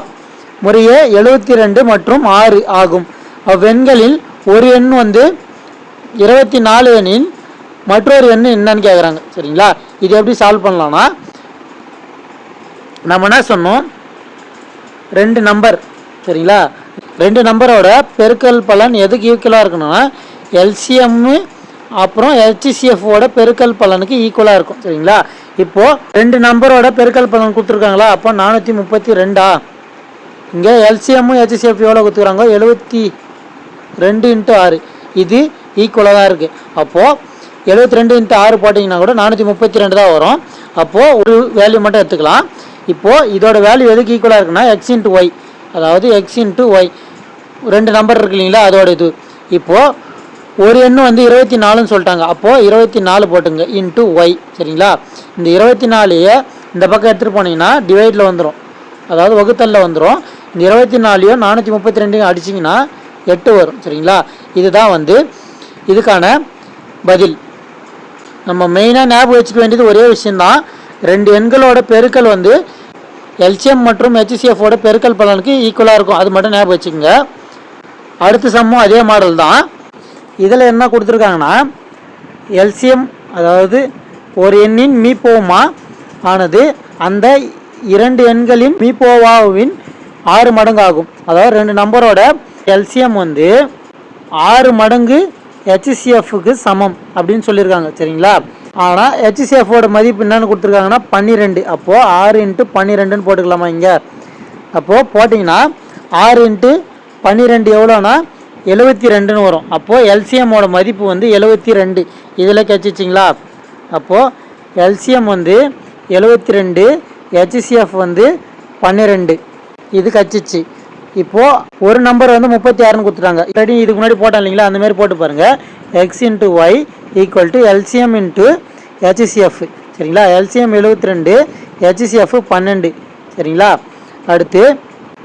முறையே 72 மற்றும் 6 ஆகும். அவ்வெண்களில் ஒரு எண் வந்து 24 எண்ணின் மற்றொரு எண் என்னன்னு கேட்குறாங்க. சரிங்களா? இது எப்படி சால்வ் பண்ணலாம்னா, நம்ம என்ன சொன்னோம், 2 நம்பர். சரிங்களா? 2 நம்பரோட பெருக்கல் பலன் எதுக்கு ஈக்குவலாக இருக்கணும்னா, எல்சிஎம்மு அப்புறம் ஹெச்சிஎஃபோட பெருக்கல் பலனுக்கு ஈக்குவலாக இருக்கும். சரிங்களா? இப்போது 2 நம்பரோட பெருக்கல் பலன் கொடுத்துருக்காங்களா, அப்போ 432. இங்கே எல்சிஎம்மு ஹெச்சிஎஃப் எவ்வளோ கொடுத்துருக்காங்க, 72 × 6. இது ஈக்குவலாக தான் இருக்குது. அப்போது 72 × 6 போட்டிங்கன்னா கூட 432 தான் வரும். அப்போது ஒரு வேல்யூ மட்டும் எடுத்துக்கலாம். இப்போது இதோட வேல்யூ எதுக்கு ஈக்குவலாக இருக்குன்னா, எக்ஸ் இன்ட்டு ஒய், அதாவது எக்ஸ் இன்ட்டு ஒய். 2 நம்பர் இருக்கு இல்லைங்களா, அதோட இது. இப்போது ஒரு எண்ணு வந்து 24ன்னு சொல்லிட்டாங்க. அப்போது 24 போட்டுங்க இன்ட்டு ஒய். சரிங்களா? இந்த 24 இந்த பக்கம் எடுத்துகிட்டு போனீங்கன்னா டிவைடில் வந்துடும், அதாவது வகுத்தலில் வந்துடும். இந்த 24 432 அடிச்சிங்கன்னா 8 வரும். சரிங்களா? இதுதான் வந்து இதுக்கான பதில். நம்ம மெயினாக ஞாபகம் வச்சுக்க வேண்டியது ஒரே விஷயந்தான், 2 எண்களோட பெருக்கல் வந்து எல்சிஎம் மற்றும் ஹெச்சிஎஃபோட பெருக்கல் பலனுக்கு ஈக்குவலாக இருக்கும். அது மட்டும் ஞாபகம் வச்சுக்கோங்க. அடுத்த சம்மும் அதே மாடல் தான். இதில் என்ன கொடுத்துருக்காங்கன்னா, எல்சிஎம் அதாவது ஒரு எண்ணின் மீப்போமா ஆனது அந்த 2 எண்களின் மீப்போவாவின் 6 மடங்கு ஆகும். அதாவது 2 நம்பரோட எல்சிஎம் வந்து 6 மடங்கு ஹெச்சிஎஃப்க்கு சமம் அப்படின்னு சொல்லியிருக்காங்க. சரிங்களா? ஆனால் ஹெச்சிஎஃபோட மதிப்பு என்னன்னு கொடுத்துருக்காங்கன்னா 12. அப்போது 6 × 12ன்னு போட்டுக்கலாமா இங்கே? அப்போது போட்டிங்கன்னா 6 × 12 எவ்வளோனா 72ன்னு வரும். அப்போது எல்சிஎம்மோட மதிப்பு வந்து 72. இதில் கிடச்சிச்சிங்களா? அப்போது எல்சிஎம் வந்து 72, ஹெச்சிஎஃப் வந்து 12, இது கிடச்சிச்சு. இப்போது ஒரு நம்பர் வந்து 36ன்னு கொடுத்துட்டாங்க. ஆல்ரெடி இதுக்கு முன்னாடி போட்டோம் இல்லைங்களா, அந்தமாதிரி போட்டு பாருங்கள். X into Y equal to LCM into HCF. சரிங்களா? LCM 72, HCF 12. சரிங்களா? அடுத்து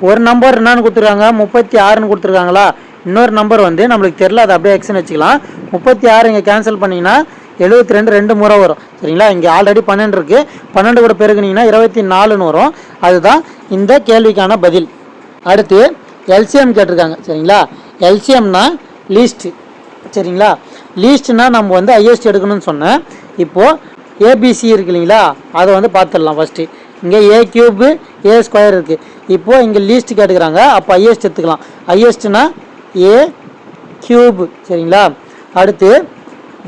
ஒரு நம்பர் என்னன்னு கொடுத்துருக்காங்க, 36ன்னு கொடுத்துருக்காங்களா. இன்னொரு நம்பர் வந்து நம்மளுக்கு தெரில, அது அப்படியே எக்ஸ்ன்னு வச்சுக்கலாம். 36 இங்கே கேன்சல் பண்ணிங்கன்னா 72 2 முறை வரும். சரிங்களா? இங்கே ஆல்ரெடி 12 இருக்குது, 12 கூட பெருக்குனிங்கன்னா 24ன்னு வரும். அதுதான் இந்த கேள்விக்கான பதில். அடுத்து எல்சிஎம் கேட்டிருக்காங்க. சரிங்களா? எல்சிஎம்னா லீஸ்ட்டு. சரிங்களா? லீஸ்ட்னா நம்ம வந்து ஹையஸ்ட் எடுக்கணும்னு சொன்னேன். இப்போது ஏபிசி இருக்கு இல்லைங்களா, அதை வந்து பார்த்துடலாம். ஃபஸ்ட்டு இங்கே ஏ கியூபு ஏ ஸ்கொயர் இருக்குது. இப்போது இங்கே லீஸ்ட் கேட்டுக்கிறாங்க, அப்போ ஹையஸ்ட் எடுத்துக்கலாம். ஹையஸ்ட்னா ஏ கியூபு. சரிங்களா? அடுத்து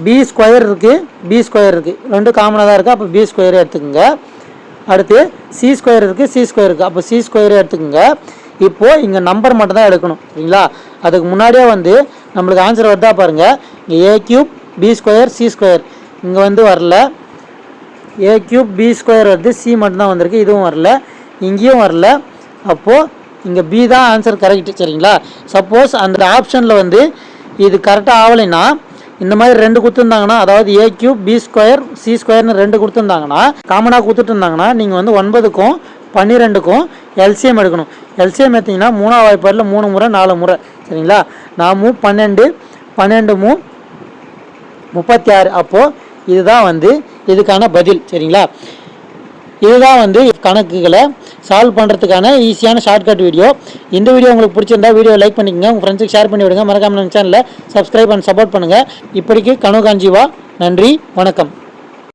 பி ஸ்கொயர் இருக்குது, பி ஸ்கொயர் இருக்குது, ரெண்டும் காமனாக தான் இருக்குது. அப்போ பி ஸ்கொயரே எடுத்துக்கோங்க. அடுத்து சி ஸ்கொயர் இருக்குது, சி ஸ்கொயர் இருக்குது, அப்போ சி ஸ்கொயரே எடுத்துக்கோங்க. இப்போது இங்கே நம்பர் மட்டும் தான் எடுக்கணும். சரிங்களா? அதுக்கு முன்னாடியே வந்து நம்மளுக்கு ஆன்சர் வருதா பாருங்கள். இங்கே A cube B square C square இங்கே வந்து வரல. ஏ கியூப் பி ஸ்கொயர் வருது, சி மட்டும்தான் வந்திருக்கு, இதுவும் வரல, இங்கேயும் வரல. அப்போது இங்கே பி தான் ஆன்சர் கரெக்டு. சரிங்களா? சப்போஸ் அந்த ஆப்ஷனில் வந்து இது கரெக்டாக ஆகலைன்னா, இந்த மாதிரி 2 கொடுத்துருந்தாங்கன்னா, அதாவது ஏ கியூப் பி ஸ்கொயர் சி ஸ்கொயர்னு 2 கொடுத்துருந்தாங்கன்னா, காமனாக கொடுத்துட்டு இருந்தாங்கன்னா, நீங்கள் வந்து 9க்கும் 12க்கும் எல்சிஎம் எடுக்கணும். எல்சிஎம் எடுத்திங்கன்னா 3ஆம் வாய்ப்பாடில் 3 முறை 4 முறை. சரிங்களா? 4 12, 12 36. அப்போது இதுதான் வந்து இதுக்கான பதில். சரிங்களா? இதுதான் வந்து கணக்குகளை சால்வ் பண்ணுறதுக்கான ஈஸியான ஷார்ட்கட் வீடியோ. இந்த வீடியோ உங்களுக்கு பிடிச்சிருந்தா வீடியோ லைக் பண்ணிக்கங்க, உங்கள் ஃப்ரெண்ட்ஸுக்கு ஷேர் பண்ணி விடுங்க. மறக்காம நம்ம சேனலில் சப்ஸ்கிரைப் அண்ட் சப்போர்ட் பண்ணுங்கள். இப்படிக்கு கனு காஞ்சிவா. நன்றி, வணக்கம்.